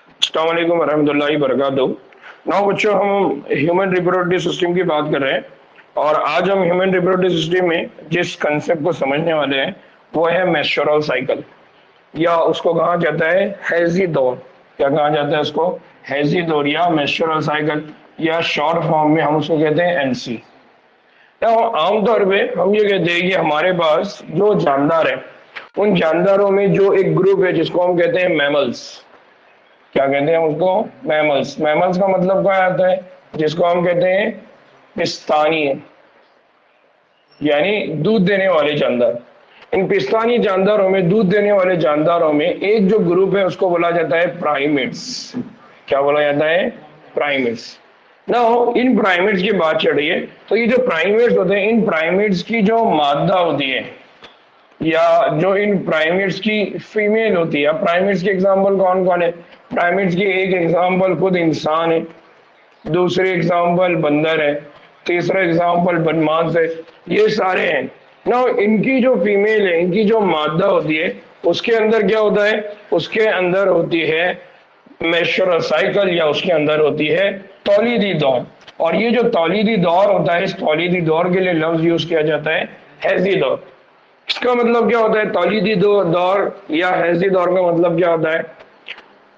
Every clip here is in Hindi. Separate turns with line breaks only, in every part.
अस्सलाम वालेकुम वरहमतुल्लाहि वबरकातुहू। नाउ बच्चों, हम ह्यूमन रिप्रोडक्टिव सिस्टम की बात कर रहे हैं और आज हम ह्यूमन रिप्रोडक्टिव सिस्टम में जिस कंसेप्ट को समझने वाले हैं वो है मेंस्ट्रुअल साइकिल, या उसको कहा जाता है हैजी दौर। क्या कहा जाता है उसको? हैजी दौर या मेंस्ट्रुअल साइकिल, या शॉर्ट फॉर्म में हम उसको कहते हैं एनसी। आमतौर पे हम ये कहते हैं कि हमारे पास जो जानदार है उन जानदारों में जो एक ग्रुप है जिसको हम कहते हैं मैमल्स। क्या कहते हैं उसको? मैमल्स। मैमल्स का मतलब क्या आता है? जिसको हम कहते हैं पिस्तानी, यानी दूध देने वाले जानदार। इन पिस्तानी जानदारों में, दूध देने वाले जानदारों में एक जो ग्रुप है उसको बोला जाता है प्राइमेट्स। क्या बोला जाता है? प्राइमेट्स। ना इन प्राइमेट्स की बात चल रही है, तो ये जो प्राइमेट्स होते हैं, इन प्राइमेट्स की जो मादा होती है या जो इन प्राइमेट्स की फीमेल होती है। प्राइमेट्स के एग्जाम्पल कौन कौन है? प्राइमेट्स की एक एग्जाम्पल खुद इंसान है, दूसरे एग्जाम्पल बंदर है, तीसरा एग्जाम्पल बनमास है। ये सारे हैं ना। इनकी जो फीमेल है, इनकी जो मादा होती है, उसके अंदर क्या होता है? उसके अंदर होती है मेंस्ट्रुअल साइकिल, या उसके अंदर होती है तौलीदी दौर। और ये जो तौलीदी दौर होता है, इस तौलीदी दौर के लिए लफ्ज यूज किया जाता है हैजी दौर। इसका मतलब क्या होता है? तौलीदी दौर या हैजी दौर का मतलब क्या होता है?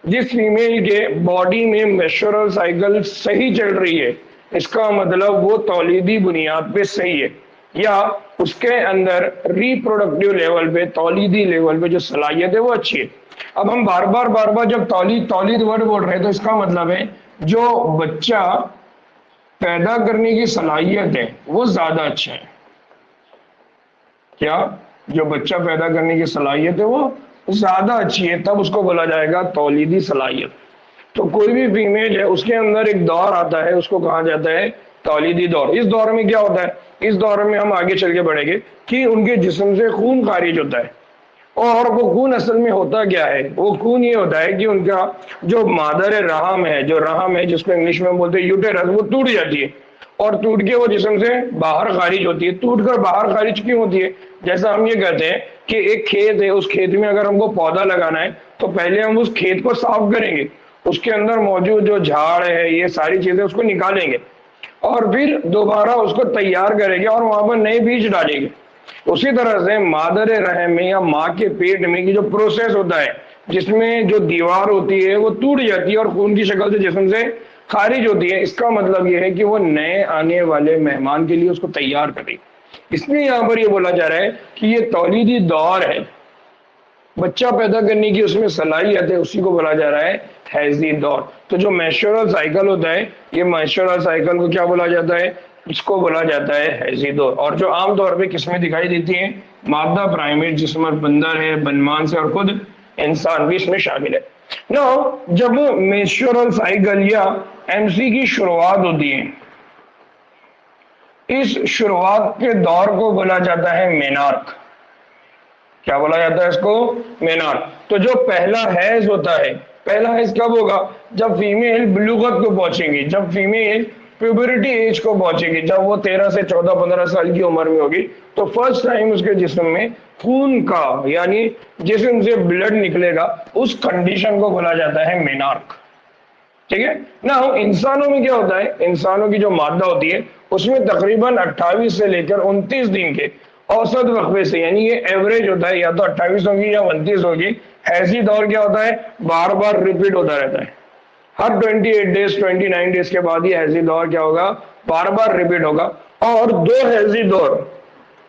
जिस फीमेल के बॉडी में मेंस्ट्रुअल साइकिल सही चल रही है, इसका मतलब वो तौलीदी बुनियाद पे सही है, या उसके अंदर रिप्रोडक्टिव लेवल पे, तौलीदी लेवल पे जो सलाहियत है वो अच्छी है। अब हम बार बार जब तौलीद तौलीद वर्ड बोल रहे हैं, तो इसका मतलब है जो बच्चा पैदा करने की सलाहियत है वो ज्यादा अच्छा है। क्या? जो बच्चा पैदा करने की सलाहियत है वो ज्यादा अच्छी है, तब उसको बोला जाएगा तौलीदी सलाहियत। तो कोई भी फीमेल है, उसके अंदर एक दौर आता है, उसको कहा जाता है तौलीदी दौर। इस दौर में क्या होता है? इस दौर में हम आगे चल के बढ़ेंगे कि उनके जिस्म से खून खारिज होता है। और वो खून असल में होता क्या है? वो खून ये होता है कि उनका जो मादर रहम है, जो रहम है जिसको इंग्लिश में बोलते हैं यूटेरस, वो टूट जाती है और टूट के वो जिस्म से बाहर खारिज होती है। टूट कर बाहर खारिज क्यों होती है? जैसा हम ये कहते हैं कि एक खेत है, उस खेत में अगर हमको पौधा लगाना है तो पहले हम उस खेत को साफ करेंगे, उसके अंदर मौजूद जो झाड़ है, ये सारी चीजें उसको निकालेंगे और फिर दोबारा उसको तैयार करेंगे और वहां पर नए बीज डालेंगे। उसी तरह से मादर रहम में या माँ के पेट में की जो प्रोसेस होता है, जिसमें जो दीवार होती है वो टूट जाती है और खून की शक्ल से जिस्म से खारिज होती है, इसका मतलब ये है कि वो नए आने वाले मेहमान के लिए उसको तैयार करे। इसलिए यहाँ पर ये बोला जा रहा है कि ये तौलीदी दौर है, बच्चा पैदा करने की उसमें सलाहियत है, उसी को बोला जा रहा है हैजी दौर। तो जो मेंस्ट्रुअल साइकिल होता है, ये मेंस्ट्रुअल साइकिल को क्या बोला जाता है? इसको बोला जाता है हैजी दौर। और जो आमतौर पे किसमें दिखाई देती है? मादा प्राइमेट, जिसमें बंदर है, बनमांस है और खुद इंसान भी इसमें शामिल है। ना जब मेंस्ट्रुअल साइकिल या एमसी की शुरुआत होती है, इस शुरुआत के दौर को बोला जाता है मेनार्क। क्या बोला जाता है इसको? मेनार्क। तो जो पहला हैज होता है, पहला हैज कब होगा? जब फीमेल बुलूगत को पहुंचेगी, जब फीमेल प्यूबरिटी एज को पहुंचेगी, जब वो 13 से 14-15 साल की उम्र में होगी, तो फर्स्ट टाइम उसके जिस्म में खून का, यानी जिस्म से ब्लड निकलेगा, उस कंडीशन को बोला जाता है मेनार्क। ठीक है ना। इंसानों में क्या होता है? इंसानों की जो मादा होती है उसमें तकरीबन 28 से लेकर 29 दिन के औसत वक्फे से, यानी ये एवरेज होता है, या तो 28 होगी या 29 होगी। हैजी दौर क्या होता है? बार बार रिपीट होता रहता है। हर 28 डेज 29 डेज के बाद ये हैजी दौर क्या होगा? बार बार रिपीट होगा। और दो हैजी दौर,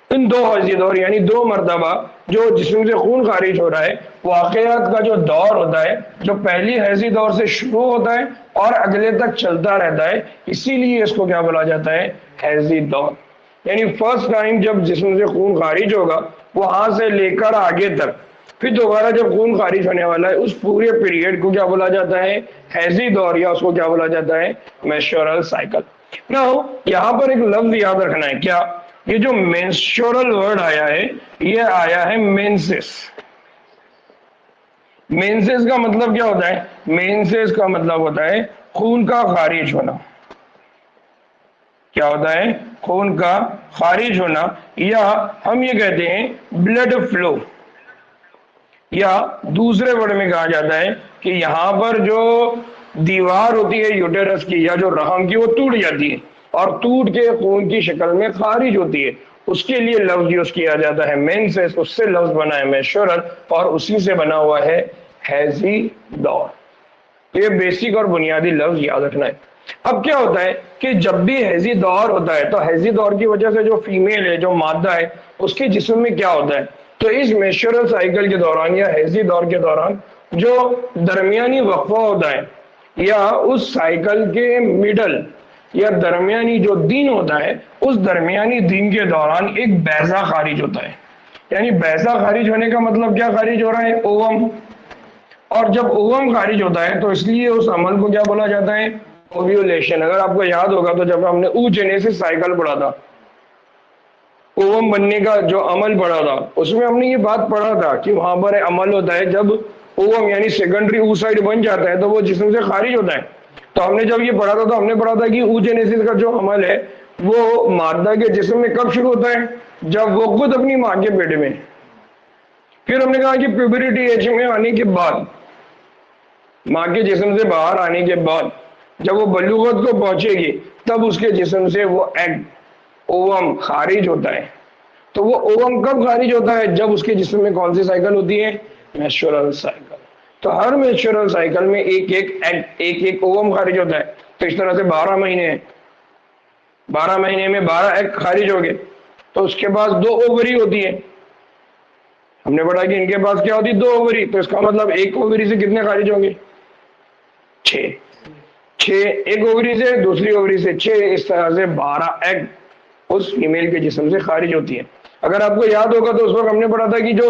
इन दो हैजी दौर यानी दो मरतबा जो जिस्म से खून खारिज हो रहा है, वाकयात का जो दौर होता है, जो पहली हैजी दौर से शुरू होता है और अगले तक चलता रहता है, इसीलिए इसको क्या बोला जाता है? हैजी दौर। यानी फर्स्ट टाइम जब जिस्म से खून खारिज होगा, वहां से लेकर आगे तक, फिर दोबारा जब खून खारिज होने वाला है, उस पूरे पीरियड को क्या बोला जाता है? हैजी दौर, या उसको क्या बोला जाता है? Menstrual cycle. नाउ यहाँ पर एक लफ्ज याद रखना है। क्या? ये जो मेंस्ट्रुअल वर्ड आया है, ये आया है मेंसेस। मेंसेस का मतलब क्या होता है? मेंसेस का मतलब होता है खून का खारिज होना। क्या होता है? खून का खारिज होना, या हम ये कहते हैं ब्लड फ्लो। या दूसरे वर्ड में कहा जाता है कि यहाँ पर जो दीवार होती है यूटेरस की या जो रहम की, वो टूट जाती है और टूट के खून की शक्ल में खारिज होती है, उसके लिए लफ्ज यूज किया जाता है मेंसेस, उससे लफ्ज बना है मेंस्ट्रुअल और उसी से बना हुआ है हैजी दौर। तो ये बेसिक और बुनियादी लफ्ज याद रखना है। अब क्या होता है कि जब भी हैजी दौर होता है तो हैजी दौर की वजह से जो फीमेल है, जो मादा है, उसके जिस्म में क्या होता है, तो इस मेंस्ट्रुअल साइकिल के दौरान या हैजी दौर के दौरान जो दरमियानी वक्फा होता है या उस साइकिल के मिडल या दरमियानी जो दिन होता है, उस दरमियानी दिन के दौरान एक बैजा खारिज होता है। यानी बैजा खारिज होने का मतलब क्या खारिज हो रहा है, ओवम। और जब ओवम खारिज होता है तो इसलिए उस अमल को क्या बोला जाता है, ओव्यूलेशन। अगर आपको याद होगा तो जब हमने oogenesis साइकिल पढ़ा था, ओवम बनने का जो अमल पढ़ा था, उसमें हमने ये बात पढ़ा था कि वहां पर अमल होता है जब ओवम यानी सेकेंडरी oocyte बन जाता है तो वो जिस्म से खारिज होता है। तो हमने जब ये पढ़ा था तो हमने पढ़ा था कि oogenesis का जो अमल है वो मादा के जिस्म में कब शुरू होता है, जब वो खुद अपनी माँ के पेट में। फिर हमने कहा कि प्यूबरिटी एज में आने के बाद, माँ के जिस्म से बाहर आने के बाद जब वो बलूगत को पहुंचेगी तब उसके जिस्म से वो एग, ओवम खारिज होता है। तो वो ओवम कब खारिज होता है, जब उसके जिस्म में कौन सी साइकिल होती है, मेंस्ट्रुअल साइकिल। तो हर मेंस्ट्रुअल साइकिल में एक एक एग, एक एक ओवम खारिज होता है। तो इस तरह से 12 महीने हैं, 12 महीने में 12 एग खारिज हो गए। तो उसके बाद 2 ओवरी होती है। हमने पढ़ा कि इनके पास क्या होती है, 2 ओवरी। तो इसका मतलब एक ओवरी से कितने खारिज होंगे, 6। 6 एक ओवरी से, दूसरी ओवरी से 6, इस तरह से 12 एग उस फीमेल के जिस्म से खारिज होती है। अगर आपको याद होगा तो उस वक्त हमने पढ़ा था कि जो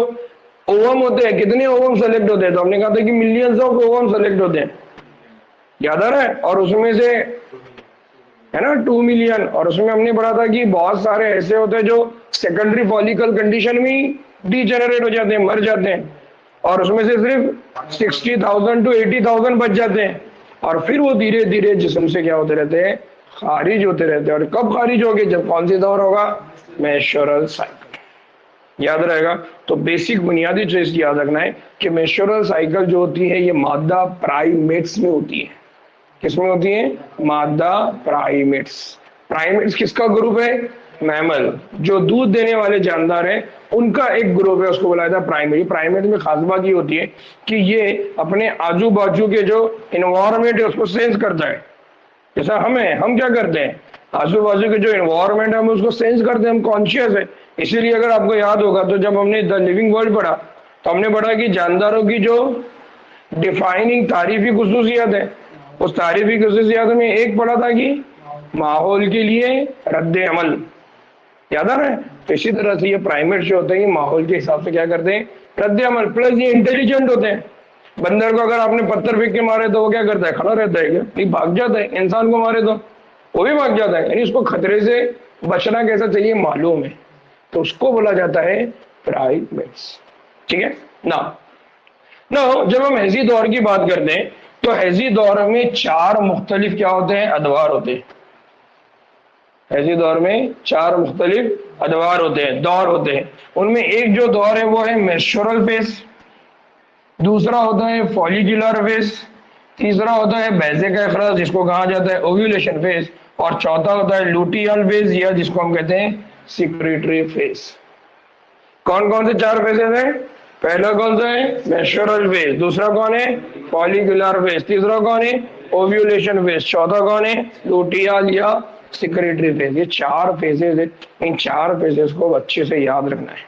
ओवम होते हैं, कितने ओवम सेलेक्ट होते हैं, तो हमने कहा था कि मिलियंस ऑफ ओवम सेलेक्ट होते हैं, याद आ रहा है। और उसमें से है ना 2 मिलियन, और उसमें हमने पढ़ा था कि बहुत सारे ऐसे होते हैं जो सेकेंडरी फॉलिकल कंडीशन में ही डिजेनरेट हो जाते हैं, मर जाते हैं, और उसमें से सिर्फ 60,000 to 80,000 बच जाते हैं। और फिर वो धीरे धीरे जिस्म से क्या होते रहते हैं, खारिज होते रहते हैं। और कब खारिज होंगे, जब कौन सी दौर होगा, मेंस्ट्रुअल साइकिल। याद रहेगा। तो बेसिक बुनियादी चीज याद रखना है कि मेंस्ट्रुअल साइकिल जो होती है ये मादा प्राइमेट्स में होती है। किसमें होती है, मादा प्राइमेट्स। प्राइमेट्स किसका ग्रुप है, मैमल, जो दूध देने वाले जानदार हैं उनका एक ग्रुप है, उसको बुलाया था प्राइमेट। प्राइमेट में खास बात ये होती है कि ये अपने आजू बाजू के जो इन्वायरमेंट है उसको सेंस करता है। जैसा हम क्या करते हैं, आजू बाजू के जो इन्वायरमेंट है हम उसको सेंस करते हैं, हम कॉन्शियस है। इसीलिए अगर आपको याद होगा तो जब हमने द लिविंग वर्ल्ड पढ़ा तो हमने पढ़ा कि जानदारों की जो डिफाइनिंग तारीफी खुसूसियत है, उस तारीफी खुसूसियत में एक पढ़ा था कि माहौल के लिए रद्द अमल। याद आ रहा है। तो इसी तरह से ये प्राइमेट जो होते हैं माहौल के हिसाब से क्या करते हैं, रद्द अमल। प्लस ये इंटेलिजेंट होते हैं। बंदर को अगर आपने पत्थर फेंक के मारे तो वो क्या करता है, खड़ा रहता है क्या, नहीं भाग जाता है। इंसान को मारे तो वो भी भाग जाता है, यानी उसको खतरे से बचना कैसा चाहिए मालूम है। तो उसको बोला जाता है प्राइमेट्स। ठीक है ना। ना जब हम हैजी दौर की बात करते हैं तो हैजी दौर में 4 मुख्तलिफ क्या होते हैं, अदवार होते हैं। हैजी दौर में 4 मुख्तलिफ अदवार होते हैं, दौर होते हैं। उनमें एक जो दौर है वो है मेंस्ट्रुअल फेज, दूसरा होता है फॉलिकुलर फेज, तीसरा होता है बैजे का इखराज जिसको कहा जाता है ओव्यूलेशन फेज, और चौथा होता है लुटियल फेज या जिसको हम कहते हैं सिक्रेटरी फेज। कौन कौन से 4 फेजेस हैं, पहला कौन सा है, मेंस्ट्रुअल फेज, दूसरा कौन है, फॉलिकुलर फेज, तीसरा कौन है, ओव्यूलेशन फेज, चौथा कौन है, लुटियल या सिक्रेटरी फेज। ये 4 फेजेस है। इन 4 फेजेस को अच्छे से याद रखना है।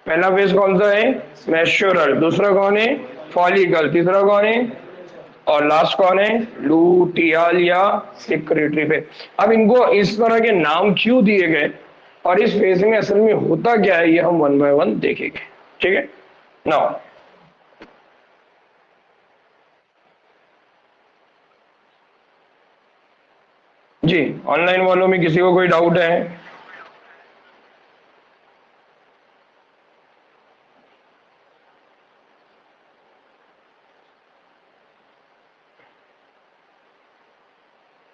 पहला फेज कौन सा है, मेंस्ट्रुअल, दूसरा कौन है, फॉलिकल, तीसरा कौन है, और लास्ट कौन है, लुटियल या सिक्रेटरी फेज। अब इनको इस तरह के नाम क्यों दिए गए और इस फेज में असल में होता क्या है, ये हम 1 by 1 देखेंगे। ठीक है नाउ, जी ऑनलाइन वालों में किसी को कोई डाउट है,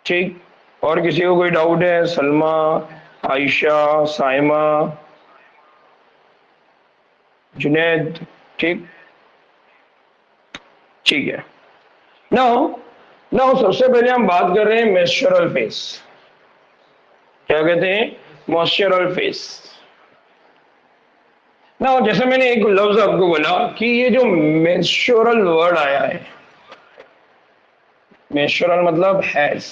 ठीक। और किसी को कोई डाउट है, सलमा, आयशा, साइमा, जुनैद, ठीक। ठीक है। नाउ नाउ सबसे पहले हम बात कर रहे हैं मेंस्ट्रुअल फेज। क्या कहते हैं? Menstrual phase. नाउ जैसे मैंने एक लफ्ज आपको बोला कि ये जो मेंस्ट्रुअल वर्ड आया है, मेंस्ट्रुअल मतलब हैज,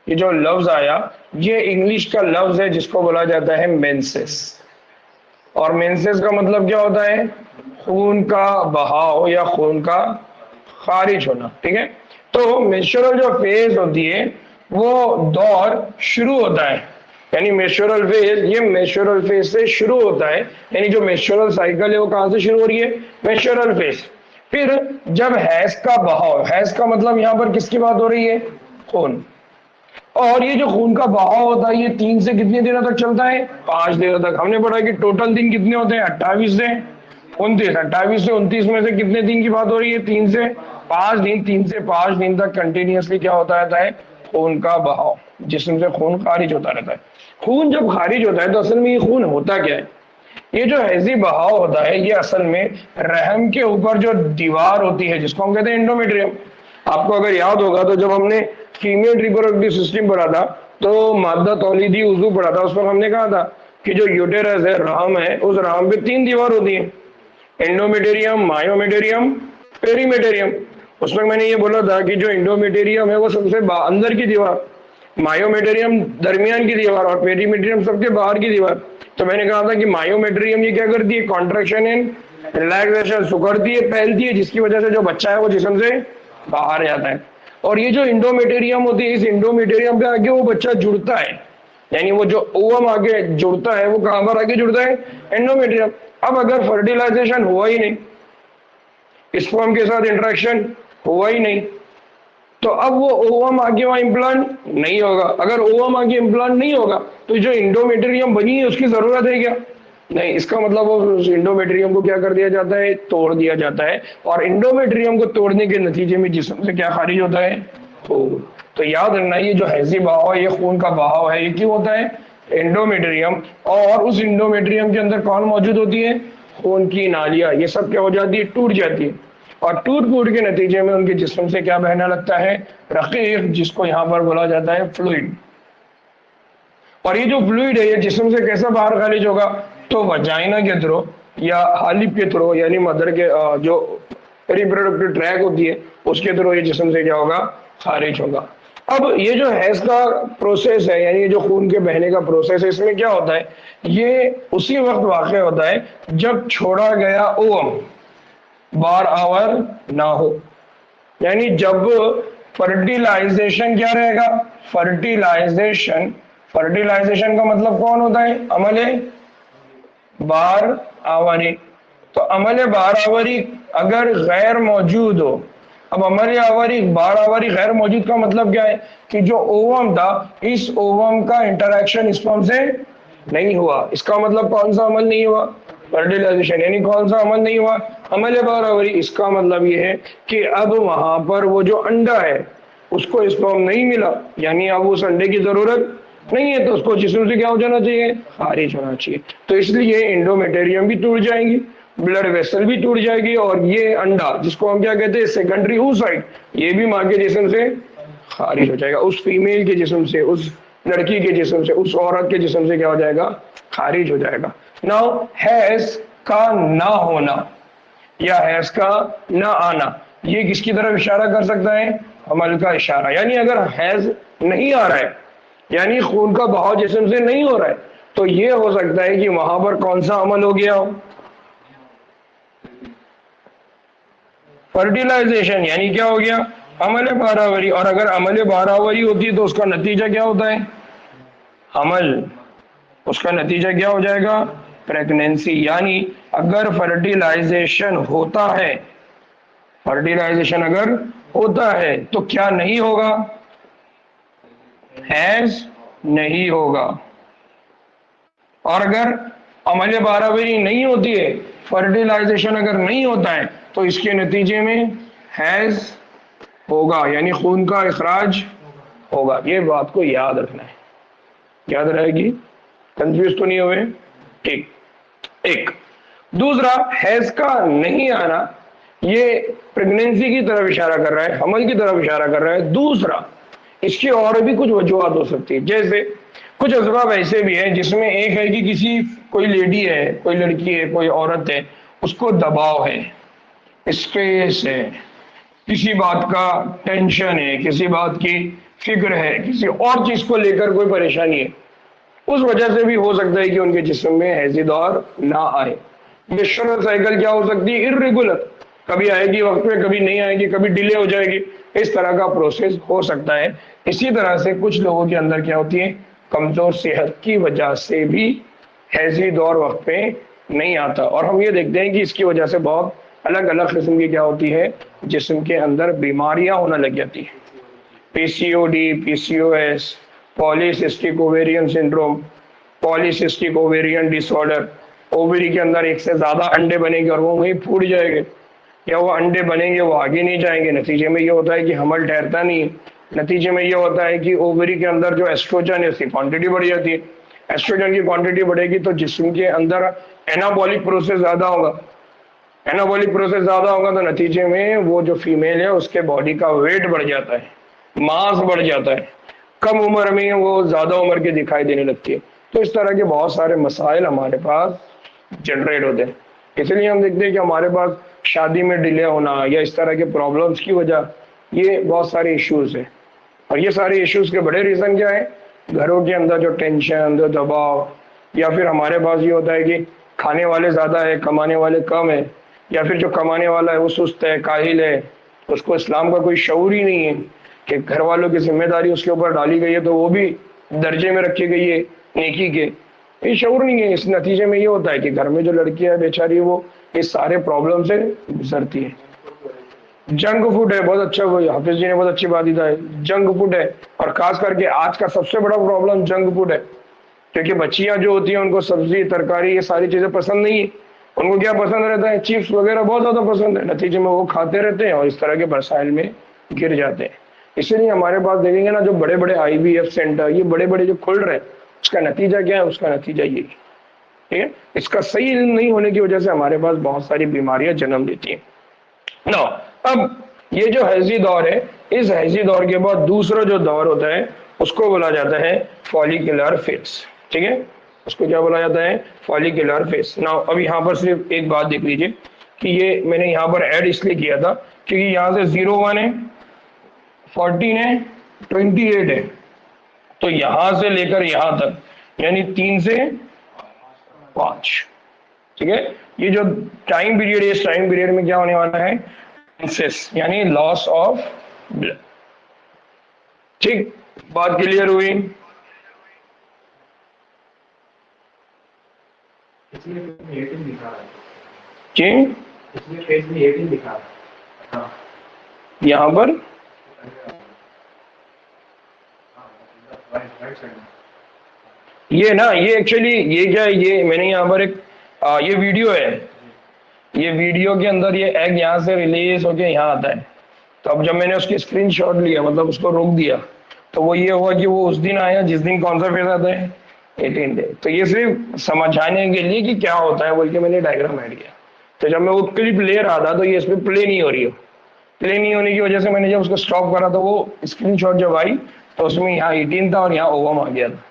ये जो लफ्ज आया ये इंग्लिश का लफ्ज है जिसको बोला जाता है मेंसेस। और मेंसेस का मतलब क्या होता है? खून का बहाव या खून का खारिज होना। ठीक है। तो मेंस्ट्रुअल जो फेज होती है वो दौर शुरू होता है, यानी मेंस्ट्रुअल फेज, ये मेंस्ट्रुअल फेज से शुरू होता है। यानी जो मेंस्ट्रुअल साइकिल है वो कहां से शुरू हो रही है? Menstrual phase. फिर जब हैज का बहाव, हैज का मतलब यहां पर किसकी बात हो रही है? खून। और ये जो खून का बहाव होता है ये 3 से कितने दिनों तक चलता है? 5 दिनों तक। हमने पढ़ा कि टोटल दिन कितने होते हैं? 28 से 29। 28 से 29 में से कितने दिन की बात हो रही है? 3 से 5 दिन। 3 से 5 दिन तक कंटिन्यूअसली क्या होता रहता है? खून का बहाव, जिसम से खून खारिज होता रहता है। खून जब खारिज होता है तो असल में ये खून होता क्या है? ये जो हैजी बहाव होता है ये असल में रहम के ऊपर जो दीवार होती है जिसको हम कहते हैं एंडोमेट्रियम। आपको अगर याद होगा तो जब हमने फीमेल रिप्रोडक्टिव सिस्टम पढ़ा था तो मादा तौलीदी उज़ू पढ़ा था, उस पर हमने कहा था कि जो यूटेरस है, रहम है, उस रहम पे 3 दीवार होती है, एंडोमेटेरियम, मायोमेटेरियम, पेरीमेटेरियम। उसमें मैंने ये बोला था कि जो एंडोमेटेरियम है वो सबसे अंदर की दीवार, मायोमेटेरियम दरमियान की दीवार और पेरीमेटेरियम सबके बाहर की दीवार। तो मैंने कहा था कि मायोमेटेरियम ये क्या करती है? कॉन्ट्रैक्शन एंड रिलैक्सेशन, सुखड़ती है, फैलती है, जिसकी वजह से जो बच्चा है वो जिस्म से बाहर जाता है। और ये जो इंडोमेटेरियम होती है, इस इंडोमेटेरियम पे आगे वो बच्चा जुड़ता है, यानी वो जो ओवम आगे जुड़ता है वो कहां पर आगे जुड़ता है? एंडोमेट्रियम। अब अगर फर्टिलाइजेशन हुआ ही नहीं, स्पर्म के साथ इंटरेक्शन हुआ ही नहीं, तो अब वो ओवम आगे वहां इम्प्लांट नहीं होगा। अगर ओवम आगे इम्प्लांट नहीं होगा तो जो इंडोमेट्रियम बनी है उसकी जरूरत है क्या? नहीं। इसका मतलब वो इंडोमेट्रियम को क्या कर दिया जाता है? तोड़ दिया जाता है। और इंडोमेट्रियम को तोड़ने के नतीजे में जिस्म से क्या खारिज होता है? खून। तो याद रखना ये जो हैजी बहाव है, ये खून का बहाव है, ये क्यों होता है? एंडोमेट्रियम। और उस इंडोमेट्रियम के अंदर कौन मौजूद होती है? खून की नालियां। ये सब क्या हो जाती है? टूट जाती है। और टूट फूट के नतीजे में उनके जिस्म से क्या बहने लगता है? रकीक, जिसको यहाँ पर बोला जाता है फ्लूइड। और ये जो फ्लूइड है ये जिस्म से कैसे बाहर खारिज होगा? तो वजाइना के थ्रू या हालिब के थ्रू, यानी मदर के जो रिप्रोडक्टिव ट्रैक होती है उसके थ्रू ये जिस्म से क्या होगा? खारिज होगा। अब ये जो हैज का प्रोसेस है, यानी ये जो खून के बहने का प्रोसेस है, इसमें क्या होता है? ये उसी वक्त वाक़ होता है जब छोड़ा गया ओवम बार आवर ना हो, यानी जब फर्टिलाइजेशन क्या रहेगा? फर्टिलाइजेशन, फर्टिलाइजेशन का मतलब कौन होता है? अमले बार आवरी। तो अमले बार आवरी अगर गैर मौजूद हो, अब अमले आवरी बार आवरी गैर मौजूद का मतलब क्या है? कि जो ओवम था, इस ओवम का इंटरेक्शन स्पर्म से नहीं हुआ। इसका मतलब कौन सा अमल नहीं हुआ? फर्टिलाइजेशन। यानी कौन सा अमल नहीं हुआ? अमल बाराबरी। इसका मतलब ये है कि अब वहां पर वो जो अंडा है उसको स्पर्म नहीं मिला, यानी अब उस अंडे की जरूरत नहीं है, तो उसको जिस्म से क्या हो जाना चाहिए? खारिज होना चाहिए। तो इसलिए इंडोमेटेरियम भी टूट जाएंगी, ब्लड वेसल भी टूट जाएगी, और ये अंडा जिसको हम क्या कहते हैं? सेकेंडरी oocyte, ये भी माँ के जिस्म से खारिज हो जाएगा। उस फीमेल के जिस्म से, उस लड़की के जिस्म से, उस औरत के जिस्म से क्या हो जाएगा? खारिज हो जाएगा। नाउ हैज का ना होना या हैज का ना आना, ये किसकी तरफ इशारा कर सकता है? अमल का इशारा। यानी अगर हैज नहीं आ रहा है, यानी खून का बहाव जिस्म से नहीं हो रहा है, तो ये हो सकता है कि वहां पर कौन सा अमल हो गया हो? फर्टिलाइजेशन। यानी क्या हो गया? अमल बारावरी। और अगर अमल बारावरी होती है तो उसका नतीजा क्या होता है? अमल। उसका नतीजा क्या हो जाएगा? प्रेगनेंसी। यानी अगर फर्टिलाइजेशन होता है, फर्टिलाइजेशन अगर होता है तो क्या नहीं होगा? हैज नहीं होगा। और अगर अमल बाराबरी नहीं होती है, फर्टिलाइजेशन अगर नहीं होता है, तो इसके नतीजे में हैज होगा, यानी खून का इखराज होगा। ये बात को याद रखना है, याद रहेगी, कंफ्यूज तो नहीं हुए? ठीक। एक दूसरा, हैज का नहीं आना ये प्रेगनेंसी की तरफ इशारा कर रहा है, हमल की तरफ इशारा कर रहा है। दूसरा, इसकी और भी कुछ वजूहत हो सकती है, जैसे कुछ असबाब ऐसे भी हैं जिसमें एक है कि किसी कोई लेडी है, कोई लड़की है, कोई औरत है, उसको दबाव है, स्ट्रेस है, किसी बात का टेंशन है, किसी बात की फिक्र है, किसी और चीज को लेकर कोई परेशानी है, उस वजह से भी हो सकता है कि उनके जिस्म में हैजी दौर ना आए। मेंस्ट्रुअल साइकिल क्या हो सकती है? इर्रेगुलर, कभी आएगी वक्त पे, कभी नहीं आएगी, कभी डिले हो जाएगी, इस तरह का प्रोसेस हो सकता है। इसी तरह से कुछ लोगों के अंदर क्या होती है, कमजोर सेहत की वजह से भी हैजी दौर वक्त पे नहीं आता। और हम ये देखते हैं कि इसकी वजह से बहुत अलग अलग किस्म की क्या होती है, जिस्म के अंदर बीमारियां होने लग जाती है। PCOD, PCOS, polycystic ovarian syndrome, polycystic ovarian disorder, ovary के अंदर एक से ज्यादा अंडे बनेंगे और वो वहीं फूट जाएंगे, या वो अंडे बनेंगे वो आगे नहीं जाएंगे। नतीजे में ये होता है कि हमल ठहरता नहीं है। नतीजे में ये होता है कि ओवरी के अंदर जो एस्ट्रोजन है उसकी क्वांटिटी बढ़ जाती है। एस्ट्रोजन की क्वांटिटी बढ़ेगी तो जिस्म के अंदर एनाबॉलिक प्रोसेस ज्यादा होगा। एनाबॉलिक प्रोसेस ज्यादा होगा तो नतीजे में वो जो फीमेल है उसके बॉडी का वेट बढ़ जाता है, मास बढ़ जाता है, कम उम्र में वो ज्यादा उम्र की दिखाई देने लगती है। तो इस तरह के बहुत सारे मसाइल हमारे पास जनरेट होते हैं। इसलिए हम देखते हैं कि हमारे पास शादी में डिले होना या इस तरह के प्रॉब्लम्स की वजह, ये बहुत सारे इश्यूज है। और ये सारे इश्यूज के बड़े रीजन क्या है? घरों के अंदर जो टेंशन, जो दबाव, या फिर हमारे पास ये होता है कि खाने वाले ज्यादा है, कमाने वाले कम है, या फिर जो कमाने वाला है वो सुस्त है, काहिल है, उसको इस्लाम का कोई शऊर ही नहीं है कि घर वालों की जिम्मेदारी उसके ऊपर डाली गई है तो वो भी दर्जे में रखी गई है नेकी के, ये शऊर नहीं है। इस नतीजे में ये होता है कि घर में जो लड़की है बेचारी वो इस सारे प्रॉब्लम से गुजरती है। जंक फूड है, बहुत अच्छा, कोई हाफिज जी ने बहुत अच्छी बात बताई, जंक फूड है। और खास करके आज का सबसे बड़ा प्रॉब्लम जंक फूड है, क्योंकि बच्चियां जो होती हैं उनको सब्जी, तरकारी, ये सारी चीजें पसंद नहीं है। उनको क्या पसंद रहता है? चिप्स वगैरह बहुत ज्यादा पसंद है। नतीजे में वो खाते रहते हैं और इस तरह के मसाइल में गिर जाते हैं। इसीलिए हमारे पास देखेंगे ना, जो बड़े बड़े IVF सेंटर, ये बड़े बड़े जो खुल रहे हैं, उसका नतीजा क्या है? उसका नतीजा यही, ठीक है, इसका सही इल्म नहीं होने की वजह से हमारे पास बहुत सारी बीमारियां जन्म देती हैं। नो, अब ये जो हैजी दौर है, इस हैजी दौर के बाद दूसरा जो दौर होता है उसको बोला जाता है फॉलिकुलर फेज, ठीक है, उसको क्या बोला जाता है? Follicular phase. नाउ अब यहाँ पर सिर्फ एक बात देख लीजिए कि ये मैंने यहाँ पर ऐड इसलिए किया था क्योंकि यहाँ से 01 है, 14 है, 28 है, तो यहां से लेकर यहां तक यानी 3 से 5, ठीक है। ये जो टाइम पीरियड है, इस टाइम पीरियड में क्या होने वाला है? यानी लॉस ऑफ ब्लड। ठीक, बात क्लियर हुई? जी, यहाँ पर ये ना, ये एक्चुअली ये क्या है, ये मैंने यहाँ पर एक ये वीडियो है, ये वीडियो के अंदर ये एग यहाँ से रिलीज होके यहाँ आता है। तो अब जब मैंने उसकी स्क्रीनशॉट लिया, मतलब उसको रोक दिया, तो वो ये हुआ कि वो उस दिन आया जिस दिन कौन सा फेज आता है? 18 डे। तो ये सिर्फ समझाने के लिए कि क्या होता है बोल के मैंने डायग्राम ऐड किया। तो जब मैं वो क्लिप ले रहा था तो ये इस पर प्ले नहीं हो रही हो, प्ले नहीं होने की वजह से मैंने जब उसको स्टॉप करा तो वो स्क्रीनशॉट जब आई तो उसमें यहाँ 18 था और यहाँ ओवम आ गया था।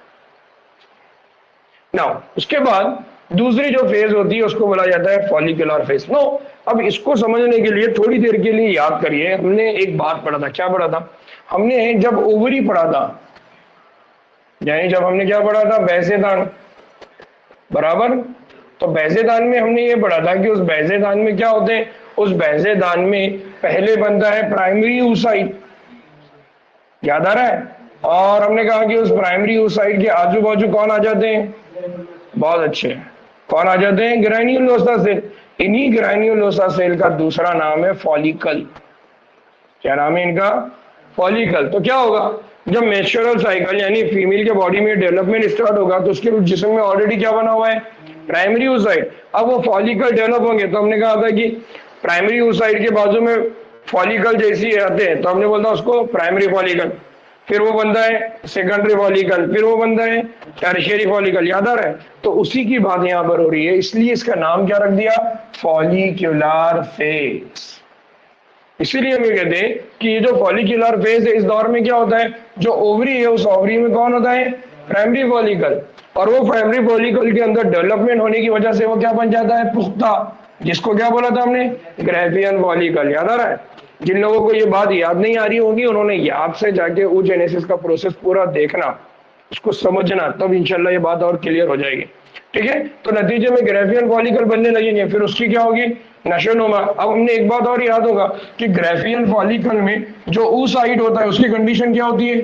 नाउ उसके बाद दूसरी जो फेज होती है उसको बोला जाता है फॉलिकुलर फेज। नो, अब इसको समझने के लिए थोड़ी देर के लिए याद करिए, हमने एक बात पढ़ा था। क्या पढ़ा था हमने? जब ओवरी पढ़ा था, यानी जब हमने क्या पढ़ा था? बैसेदान, बराबर। तो बैसेदान में हमने ये पढ़ा था कि उस बैसेदान में क्या होते हैं? उस बैसेदान में पहले बनता है प्राइमरी oocyte, याद आ रहा है? और हमने कहा कि उस प्राइमरी oocyte के आजू बाजू कौन आ जाते हैं? बहुत अच्छे, कौन आ जाते हैं? Granulosa cell. इन्हीं ग्रैन्युलोसा सेल का दूसरा नाम है फॉलिकल। क्या नाम है इनका? फॉलिकल। तो क्या होगा? जब मेंस्ट्रुअल साइकिल यानी फीमेल के बॉडी में डेवलपमेंट स्टार्ट होगा तो उसके जिस्म में ऑलरेडी क्या बना हुआ है? Primary oocyte। अब वो फॉलिकल डेवलप होंगे तो हमने कहा था कि प्राइमरी oocyte के बाजू में फॉलिकल जैसी आते हैं तो हमने बोलता उसको प्राइमरी फॉलिकल, फिर वो बनता है सेकेंडरी फॉलिकल, फिर वो बनता है टर्शियरी फॉलिकल। याद आ रहा है? तो उसी की बात यहाँ पर हो रही है, इसलिए इसका नाम क्या रख दिया? Follicular phase. इसीलिए हम ये कहते हैं कि ये जो फॉलिकुलर फेज है, इस दौर में क्या होता है, जो ओवरी है उस ओवरी में कौन होता है, प्राइमरी फॉलिकल, और वो प्राइमरी फॉलिकल के अंदर डेवलपमेंट होने की वजह से वो क्या बन जाता है, पुख्ता, जिसको क्या बोला था हमने, ग्रेफियन फॉलिकल। याद आ रहा है? जिन लोगों को ये बात याद नहीं आ रही होगी उन्होंने याद से जाके oogenesis का प्रोसेस पूरा देखना, उसको समझना, तब इंशाल्लाह ये बात और क्लियर हो जाएगी। ठीक है, तो नतीजे में ग्रेफियन फॉलिकल बनने लगेंगे, फिर उसकी क्या होगी, नशोनुमा। अब हमने एक बात और याद होगा कि ग्रेफियन फॉलिकल में जो oocyte होता है उसकी कंडीशन क्या होती है,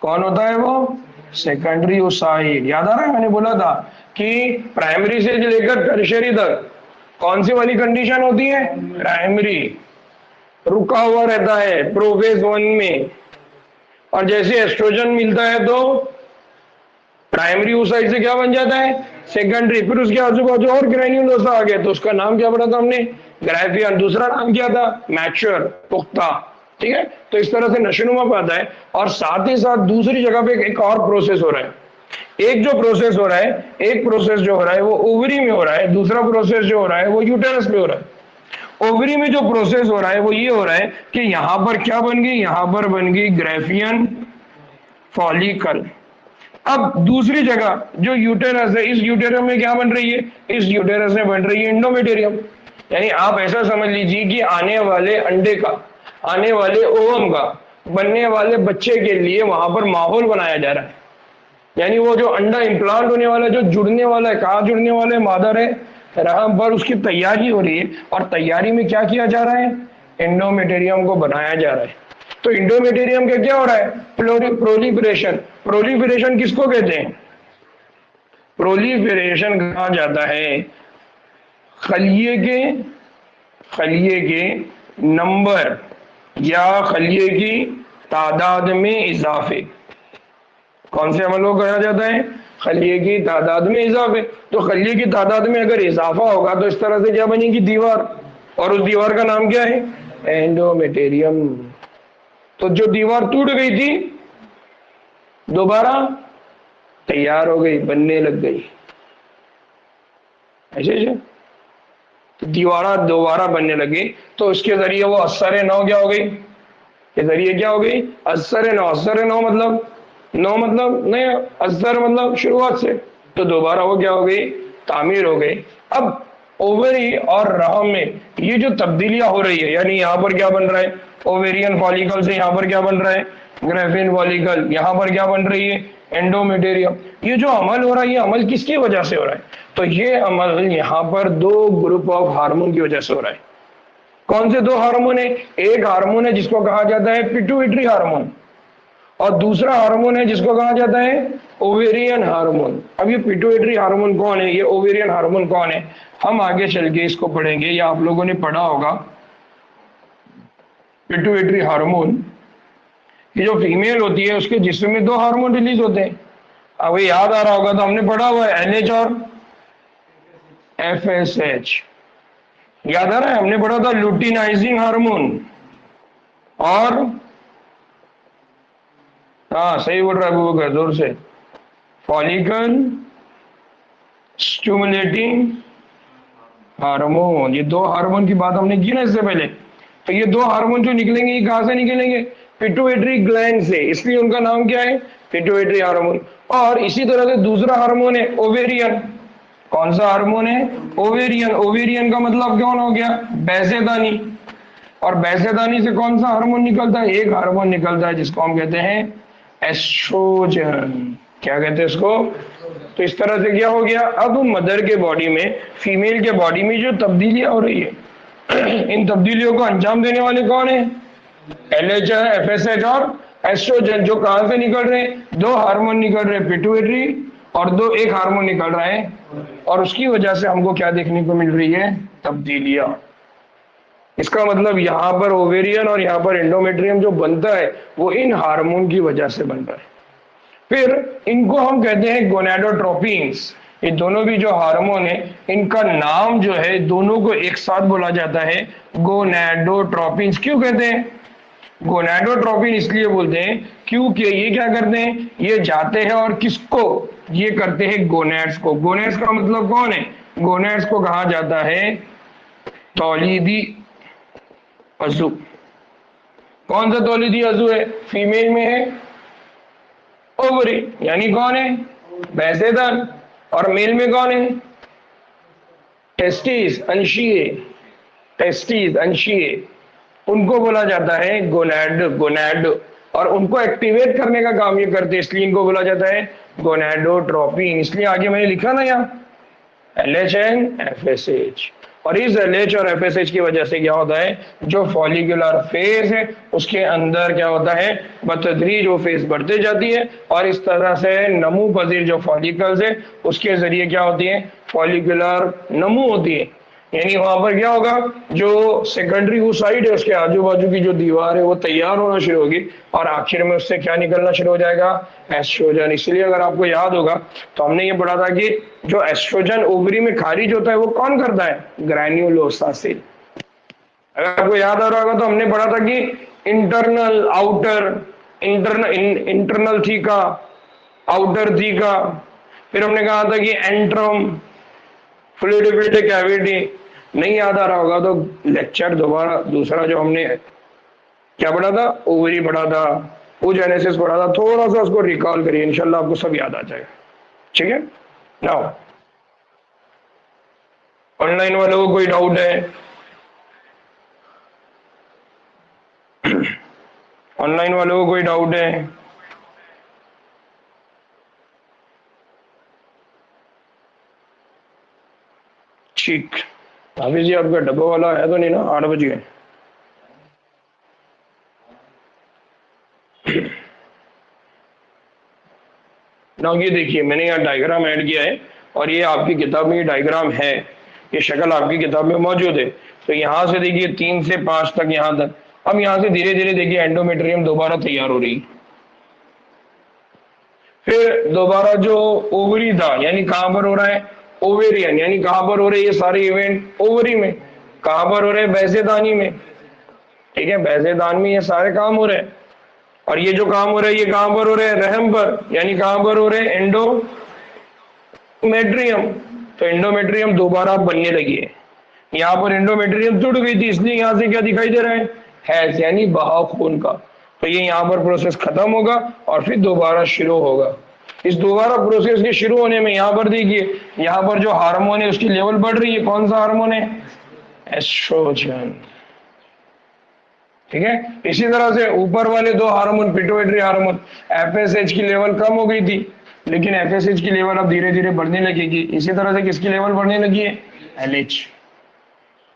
कौन होता है वो, सेकेंडरी oocyte। याद आ रहा है, मैंने बोला था कि प्राइमरी से लेकर टर्शियरी तक कौन सी वाली कंडीशन होती है, प्राइमरी रुका हुआ रहता है प्रोफेज 1 में, और जैसे एस्ट्रोजन मिलता है तो प्राइमरी oocyte से क्या बन जाता है, सेकेंडरी, फिर उसके आजू बाजू और ग्रेन्युलोसा आ गया, तो उसका नाम क्या पड़ा था हमने, ग्रेफियन। दूसरा नाम क्या था, मैच्योर, पुख्ता। ठीक है, तो इस तरह से नशोनुमा पाता है। और साथ ही साथ दूसरी जगह पे एक और प्रोसेस हो रहा है, एक जो प्रोसेस हो रहा है, एक प्रोसेस जो हो रहा है वो ओवरी में हो रहा है, दूसरा प्रोसेस जो हो रहा है वो यूटेरस में हो रहा है। ओवरी में जो प्रोसेस हो रहा है वो ये हो रहा है कि यहां पर क्या बन गई, यहां पर बन गई ग्रेफियन फॉलिकल। अब दूसरी जगह जो यूटेरस है, इस यूटेरस में क्या बन रही है, इस यूटेरस में बन रही है इंडोमेटेरियम। यानी आप ऐसा समझ लीजिए कि आने वाले अंडे का, आने वाले ओवम का, बनने वाले बच्चे के लिए वहां पर माहौल बनाया जा रहा है। यानी वो जो अंडा इम्प्लांट होने वाला है, जो जुड़ने वाला है, कहाँ जुड़ने वाला है, मादर है रहम पर, उसकी तैयारी हो रही है। और तैयारी में क्या किया जा रहा है, एंडोमेटेरियम को बनाया जा रहा है। तो इंडोमेटेरियम का क्या हो रहा है, प्रोलिफरेशन। प्रोलिफरेशन किसको कहते हैं, प्रोलिफरेशन कहा जाता है खलिए के नंबर या खलिए की तादाद में इजाफे। कौन से अमल को कहा जाता है, खलिए की तादाद में इजाफे। तो खलिए की तादाद में अगर इजाफा होगा तो इस तरह से क्या बनेगी, दीवार, और उस दीवार का नाम क्या है, एंडोमेटेरियम। तो जो दीवार टूट गई थी दोबारा तैयार हो गई, बनने लग गई, ऐसे तो दीवारा दोबारा बनने लगी। तो इसके जरिए वो असर नौ क्या हो गई, के जरिए क्या हो गई, असर नौ। असर नौ मतलब, नौ मतलब नहीं, असर मतलब शुरुआत से, तो दोबारा वो क्या हो गई, तामीर हो गई। अब ओवरी और रहम में ये जो तब्दीलियां हो रही है, यानी यहाँ पर क्या बन रहा है, ओवेरियन फॉलिकल से यहाँ पर क्या बन रहा है, ग्रेफिन फॉलिकल, यहाँ पर क्या बन रही है, एंडोमेटेरियम। ये जो अमल हो रहा है, ये अमल किसकी वजह से हो रहा है, तो ये अमल यहाँ पर दो ग्रुप ऑफ हार्मोन की वजह से हो रहा है। कौन से दो हार्मोन है, एक हार्मोन है जिसको कहा जाता है पिट्यूटरी हार्मोन, और दूसरा हार्मोन है जिसको कहा जाता है ओवेरियन हार्मोन। अब ये पिट्यूटरी हार्मोन कौन है, ये ओवेरियन हार्मोन कौन है, हम आगे चल के इसको पढ़ेंगे, या आप लोगों ने पढ़ा होगा। पिट्यूटरी हार्मोन, ये जो फीमेल होती है उसके जिस्म में दो हार्मोन रिलीज होते हैं। अब ये याद आ रहा होगा तो हमने पढ़ा हुआ है एनएच और एफएसएच। याद आ रहा है, हमने पढ़ा था लुटिनाइजिंग हार्मोन और, हाँ सही बोल रहा है अबू जोर से, फॉलिकल स्टिमुलेटिंग हार्मोन। ये दो हार्मोन की बात हमने की ना इससे पहले। तो ये दो हार्मोन जो निकलेंगे ये कहां से निकलेंगे, पिट्यूटरी ग्लैंड से, इसलिए उनका नाम क्या है, पिट्यूटरी हार्मोन। और इसी तरह से दूसरा हार्मोन है ओवेरियन। कौन सा हार्मोन है, ओवेरियन। ओवेरियन का मतलब कौन हो गया, बैसेदानी। और बैसेदानी से कौन सा हार्मोन निकलता है, एक हार्मोन निकलता है जिसको हम कहते हैं एस्ट्रोजन। क्या कहते हैं इसको, तो इस तरह से क्या हो गया, अब मदर के बॉडी में, फीमेल के बॉडी में जो तब्दीलियां हो रही है इन तब्दीलियों को अंजाम देने वाले कौन है, एलएच, एफएसएच और एस्ट्रोजन। जो कहां से निकल रहे हैं, दो हार्मोन निकल रहे हैं पिट्यूटरी, और दो एक हार्मोन निकल रहा है, और उसकी वजह से हमको क्या देखने को मिल रही है, तब्दीलियां। इसका मतलब यहाँ पर ओवेरियन और यहाँ पर एंडोमेट्रियम जो बनता है वो इन हार्मोन की वजह से बन रहा है। फिर इनको हम कहते हैं गोनाडोट्रोपिन्स। ये दोनों भी जो हार्मोन है इनका नाम जो है, दोनों को एक साथ बोला जाता है गोनाडोट्रोपिन्स। क्यों कहते हैं गोनाडोट्रोपिन, इसलिए बोलते हैं क्यों के ये क्या करते हैं, ये जाते हैं और किसको, ये करते हैं गोनेड्स को। गोनेड्स का मतलब कौन है, गोनेड्स को कहा जाता है तौलीदी अज़ु। कौन सा तौलीदी अज़ु है, फीमेल में है ओवरी, यानी कौन है बैसेदान, और मेल में कौन है टेस्टिस अंशीय, टेस्टिस अंशीय, उनको बोला जाता है गोनैड, गोनैड, और उनको एक्टिवेट करने का काम ये करते हैं, इसलिए इनको बोला जाता है गोनैडोट्रोपिन। इसलिए आगे मैंने लिखा ना यहाँ LH and FSH, और इस LH और FSH की वजह से क्या होता है, जो फॉलिकुलर फेज है उसके अंदर क्या होता है, बतदरीज वो फेज बढ़ते जाती है, और इस तरह से नमू पजीर जो फॉलिकल्स है उसके जरिए क्या होती है, फॉलिकुलर नमू होती है। यानी वहां पर क्या होगा, जो सेकेंडरी वो साइड है उसके आजू बाजू की जो दीवार है वो तैयार होना शुरू होगी, और आखिर में उससे क्या निकलना शुरू हो जाएगा, एस्ट्रोजन। इसलिए अगर आपको याद होगा तो हमने ये पढ़ा था कि जो एस्ट्रोजन ओवरी में खारिज होता है वो कौन करता है, ग्रैन्युलोसा सेल। अगर आपको याद आ रहा होगा तो हमने पढ़ा था कि internal outer, internal theca, outer theca, फिर हमने कहा था कि एंट्रम, फ्लूइडिफिलिटी कैविटी। नहीं याद आ रहा होगा तो लेक्चर दोबारा दूसरा जो हमने क्या पढ़ा था, ओवरी पढ़ा था, oogenesis पढ़ा था, थोड़ा सा उसको रिकॉल करिए, इंशाल्लाह आपको सब याद आ जाएगा। ठीक है, नाउ ऑनलाइन वालों को कोई डाउट है, ऑनलाइन वालों को कोई डाउट है? ठीक, हाफिज जी आपका डब्बा वाला है तो नहीं ना, 8 बज गए। ना ये देखिए मैंने यहाँ डायग्राम ऐड किया है, और ये आपकी किताब में ये डायग्राम है, ये शक्ल आपकी किताब में मौजूद है। तो यहाँ से देखिए 3 से 5 तक यहाँ तक, अब यहाँ से धीरे धीरे देखिए एंडोमेट्रियम दोबारा तैयार हो रही, फिर दोबारा जो ओवरी था, यानी कहां पर हो रहा है, ओवेरियन, यानी कहां पर हो रहे ये सारे इवेंट, ओवरी में। कहां पर हो रहे हैं, बैसेदानी में। ठीक है, बैसेदान में ये सारे काम हो रहे हैं, और ये जो काम हो रहे हैं ये कहां पर हो रहे हैं, रहम पर, यानी कहां पर हो रहे हैं, एंडोमेट्रियम। तो एंडोमेट्रियम दोबारा बनने लगी है, यहाँ पर एंडोमेट्रियम टूट गई थी, इसलिए यहाँ से क्या दिखाई दे रहा है, हैज, यानी बहाव खून का। तो ये यहाँ पर प्रोसेस खत्म होगा और फिर दोबारा शुरू होगा। इस दोबारा प्रोसेस के शुरू होने में यहाँ पर देखिए, यहाँ पर जो हार्मोन है उसकी लेवल बढ़ रही है। कौन सा हार्मोन है, एस्ट्रोजन। ठीक है, इसी तरह से ऊपर वाले 2 हार्मोन, पिट्यूटरी हार्मोन, FSH की लेवल कम हो गई थी, लेकिन FSH की लेवल अब धीरे धीरे बढ़ने लगेगी। इसी तरह से किसकी लेवल बढ़ने लगी है, LH।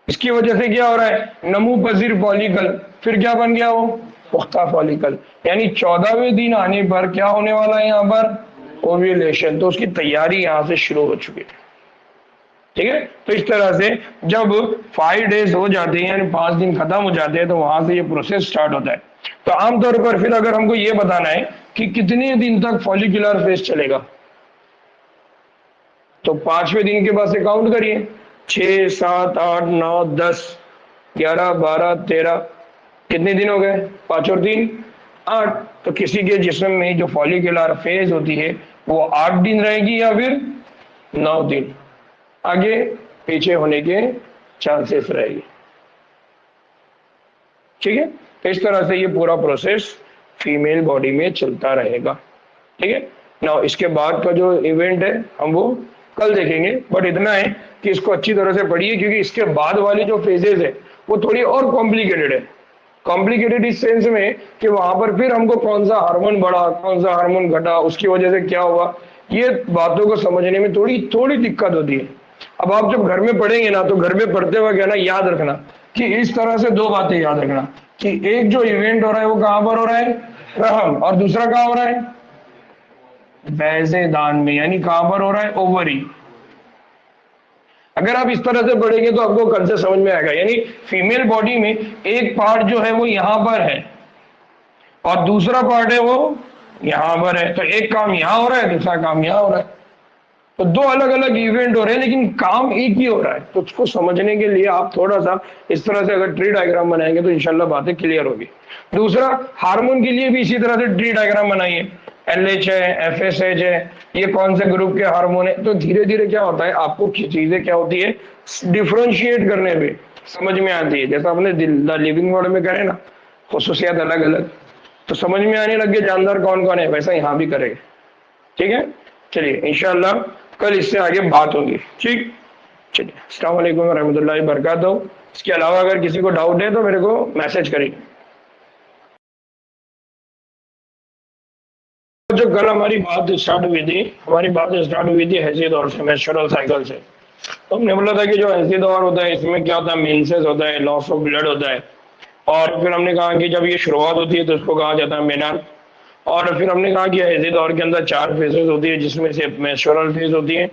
इसकी वजह से क्या हो रहा है, नमू पजीर फॉलिकल, फिर क्या बन गया वो, पुख्ता फॉलिकल। यानी 14वें दिन आने पर क्या होने वाला है, यहाँ पर ओव्यूलेशन। तो उसकी तैयारी यहाँ से शुरू हो चुकी है। ठीक है, तो इस तरह से जब 5 डेज हो जाते हैं, यानी 5 दिन खत्म हो जाते हैं, तो वहां से ये प्रोसेस स्टार्ट होता है। तो आमतौर पर फिर अगर हमको ये बताना है कि कितने दिन तक फॉलिकुलर फेज चलेगा, तो 5वें दिन के बाद से काउंट करिए, 6, 7, 8, 9, 10, 11, 12, 13, कितने दिन हो गए, 5 और 3, 8। तो किसी के जिस्म में जो फॉलिकुलर फेज होती है वो 8 दिन रहेगी या फिर 9 दिन, आगे पीछे होने के चांसेस रहेगी। ठीक है, तो इस तरह से ये पूरा प्रोसेस फीमेल बॉडी में चलता रहेगा। ठीक है ना, इसके बाद का जो इवेंट है हम वो कल देखेंगे, बट इतना है कि इसको अच्छी तरह से पढ़िए, क्योंकि इसके बाद वाली जो फेजेस है वो थोड़ी और कॉम्प्लिकेटेड है। कॉम्प्लिकेटेड इस सेंस में कि वहां पर फिर हमको कौन सा हार्मोन बढ़ा, कौन सा हार्मोन घटा, उसकी वजह से क्या हुआ, ये बातों को समझने में थोड़ी थोड़ी दिक्कत होती है। अब आप जब घर में पढ़ेंगे ना, तो घर में पढ़ते हुए क्या ना याद रखना कि इस तरह से 2 बातें याद रखना कि एक जो इवेंट हो रहा है वो कहां पर हो रहा है, रहम, और दूसरा कहां हो रहा है, बैसेदान में, यानी कहां पर हो रहा है, ओवरी। अगर आप इस तरह से पढ़ेंगे तो आपको कल से समझ में आएगा। यानी फीमेल बॉडी में एक पार्ट जो है वो यहां पर है और दूसरा पार्ट है वो यहां पर है, तो एक काम यहां हो रहा है, दूसरा काम यहां हो रहा है। तो दो अलग अलग इवेंट हो रहे हैं लेकिन काम एक ही हो रहा है। तो उसको समझने के लिए आप थोड़ा सा इस तरह से अगर ट्री डायग्राम बनाएंगे तो इंशाल्लाह बातें क्लियर होगी। दूसरा, हार्मोन के लिए भी इसी तरह से ट्री डायग्राम बनाइए। LH है, FSH है, ये कौन से ग्रुप के हार्मोन है। तो धीरे धीरे क्या होता है, आपको चीजें क्या होती है डिफ्रेंशिएट करने में समझ में आती है। जैसा आपने लिविंग वर्ड में करे ना खसूसियात अलग अलग, तो समझ में आने लग गए जानदार कौन कौन है, वैसा यहाँ भी करेंगे। ठीक है, चलिए इंशाल्लाह कल इससे आगे बात होगी। ठीक, चलिए अस्सलाम वालेकुम रहमतुल्लाहि व बरकातहू। इसके अलावा अगर किसी को डाउट है तो मेरे को मैसेज करिए। जो कल हमारी बात स्टार्ट हुई थी हैजियत और मेंस्ट्रुअल साइकिल से। तो हमने बोला था कि जो हैजियत और होता है इसमें क्या होता है, मेंसेस होता है, लॉस ऑफ ब्लड होता है। और फिर हमने कहा कि जब ये शुरुआत होती है तो उसको कहा जाता है मेना। और फिर हमने कहा कि हैजियत दौर के अंदर 4 फेजेस होती है, जिसमें से मेंस्ट्रुअल फेज होती है,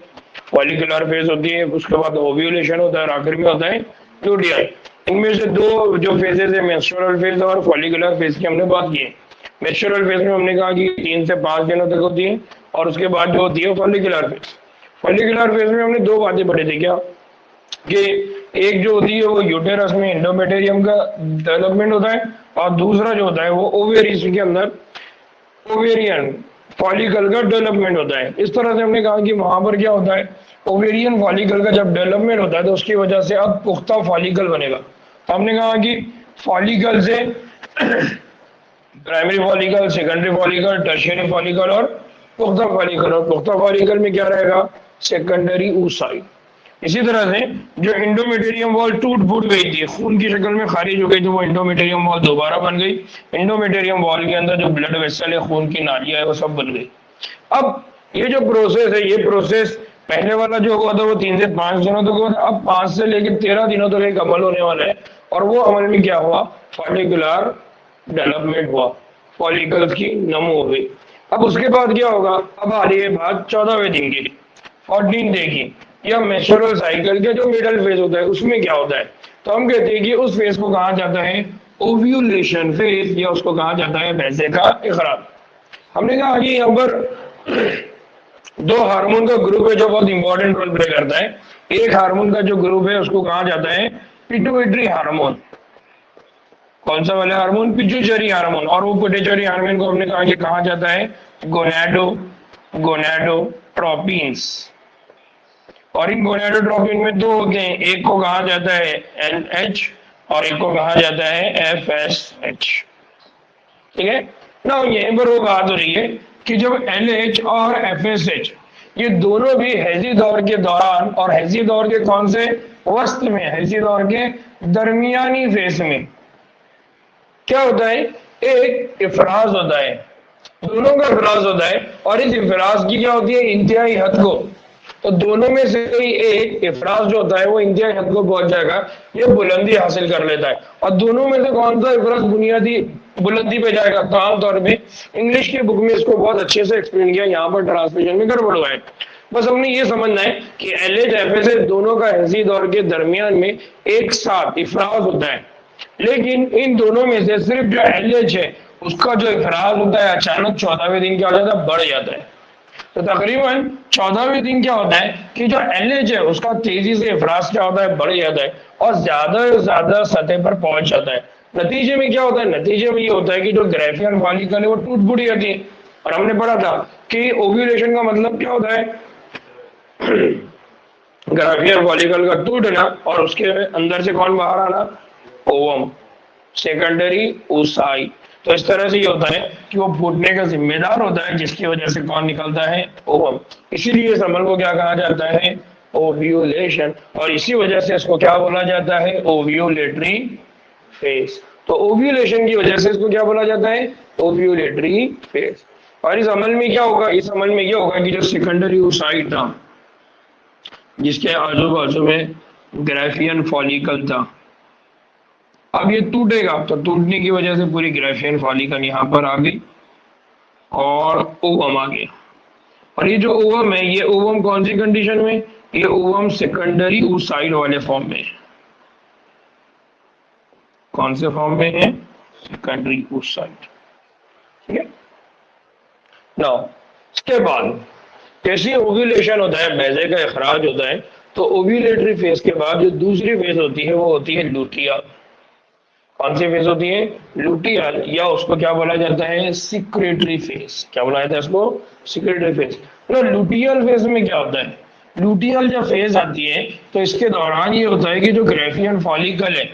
फॉलिकुलर फेज होती है, उसके बाद ओव्यूलेशन होता है और आखिर में होता है लूटियर। इनमें से दो जो फेजेस है मेंस्ट्रुअल फेज और फॉलिकुलर फेज की हमने बात की है। मेंस्ट्रुअल फेज में हमने कहा कि 3 से 5 दिनों तक होती है और उसके बाद जो होती है फॉलिकुलर फेज। फॉलिकुलर फेज में हमने दो बातें पढ़ी थी क्या, कि एक जो होती है वो यूटेरस में एंडोमेटेरियम का डेवलपमेंट होता है और दूसरा जो होता है वो ओवेरिस के अंदर ओवेरियन फॉलिकल का डेवलपमेंट होता है। इस तरह से हमने कहा कि वहां पर क्या होता है, ओवेरियन फॉलिकल का जब डेवलपमेंट होता है तो उसकी वजह से अब पुख्ता फॉलिकल बनेगा। तो हमने कहा कि फॉलिकल से primary follicle, secondary follicle, tertiary follicle और पुख्ता फॉलिकल। और पुख्ता फॉलिकल में क्या रहेगा, सेकेंडरी oocyte। इसी तरह से जो एंडोमेटेरियम वॉल टूट फूट गई थी, खून की शक्ल में खारिज हो गई थी, वो एंडोमेटेरियम वॉल दोबारा बन गई। एंडोमेटेरियम वॉल के अंदर जो ब्लड वेसल है, खून की नालियां है, वो सब बन गई। अब ये जो प्रोसेस है, ये प्रोसेस पहले वाला जो हुआ था वो 3 से 5 दिनों तक हुआ था, अब 5 से लेकर 13 दिनों तक एक अमल होने वाला है। और वो अमल में क्या हुआ, फॉलिकुलर डेवलपमेंट हुआ, फॉलिकल्स की नमो हो गई। अब उसके बाद क्या होगा, अब आ रही है बात 14वें दिन की, 14 डे की, या मेंस्ट्रुअल साइकिल के जो मिडल फेज होता है उसमें क्या होता है। तो हम कहते हैं कि उस फेज को कहा जाता है ओव्यूलेशन फेज, या उसको कहा जाता है भैंसे का इखराज। हमने कहा कि यहाँ पर दो हार्मोन का ग्रुप है जो बहुत इंपॉर्टेंट रोल प्ले करता है। एक हार्मोन का जो ग्रुप है उसको कहा जाता है पिट्यूटरी हार्मोन। कौन सा वाला हार्मोन, पिट्यूटरी हार्मोन। और वो पिट्यूटरी हार्मोन को हमने कहा कि कहा जाता है गोनाडोट्रोपिन्स। और इन गोनाडोट्रोपिन में दो होते हैं, एक को कहा जाता है LH और एक को कहा जाता है FSH। ठीक है ना, यहीं पर वो बात हो रही है कि जब LH और FSH ये दोनों भी हैजी दौर के दौरान, और हैजी दौर के कौन से वस्त में, हैजी दौर के दरमियानी फेज में क्या होता है, एक इफराज होता है, दोनों का इफराज होता है। और इस इफराज की क्या होती है, इंतहाई हद को। तो दोनों में से कोई एक इफराज जो होता है वो इंतहाई हद को पहुंच जाएगा, ये बुलंदी हासिल कर लेता है। और दोनों में से कौन सा इफराज बुनियादी बुलंदी पे जाएगा, तो आमतौर में इंग्लिश की बुक में इसको बहुत अच्छे से एक्सप्लेन किया, यहाँ पर ट्रांसलेशन में गड़बड़ हुआ है। बस हमने ये समझना है कि LH FSH दोनों का हैजी दौर के दरमियान में एक साथ इफराज होता है। लेकिन इन दोनों में से सिर्फ जो LH है उसका जो इफराज होता है अचानक 14वें दिन क्या हो जाता है, बढ़ जाता है। तो तकरीबन 14वें दिन क्या होता है कि जो LH है उसका तेजी से इफराज क्या होता है, बढ़ जाता है और ज्यादा से ज्यादा सतह पर पहुंच जाता है। नतीजे में क्या होता है, नतीजे में ये होता है कि जो ग्राफियन फॉलिकल है वो टूट फूट जाती है। और हमने पढ़ा था कि ओव्यूलेशन का मतलब क्या होता है, ग्राफियन फॉलिकल का टूटना और उसके अंदर से कौन बाहर आना, ओवम, सेकेंडरी oocyte। तो इस तरह से ये होता है कि वो फूटने का जिम्मेदार होता है, जिसकी वजह से कौन निकलता है, ओवम। इसीलिए इस अमल को क्या कहा जाता है, ओव्यूलेशन। और इसी वजह से इसको क्या बोला जाता है, ओव्यूलेटरी फेज। तो ओव्यूलेशन की वजह से इसको क्या बोला जाता है, ओव्यूलेटरी फेज। और इस अमल में क्या होगा, इस अमल में ये होगा कि जो सेकेंडरी oocyte था, जिसके आजू बाजू में ग्राफियन फॉलिकल था, अब ये टूटेगा। तो टूटने की वजह से पूरी ग्राफियन फॉलिकल यहाँ पर आ गई और ओवम आ गया। और ये जो ओवम है, ये ओवम कौन सी कंडीशन में, ये ओवम सेकेंडरी oocyte वाले फॉर्म में। कौन से फॉर्म में है, सेकेंडरी oocyte। ठीक है ना। इसके बाद जैसे ओव्यूलेशन होता है, बैजे का इखराज होता है, तो ओव्यूलेटरी फेज के बाद जो दूसरी फेज होती है वो होती है लुटियल। कौन सी फेज होती है? लुटियल, या उसको क्या बोला जाता है? Secretary phase. क्या बोला जाता है इसको? Secretary phase. तो लुटियल फेज में क्या होता है? लुटियल जब फेज आती है तो इसके दौरान ये होता है कि जो ग्रेफियन फॉलिकल है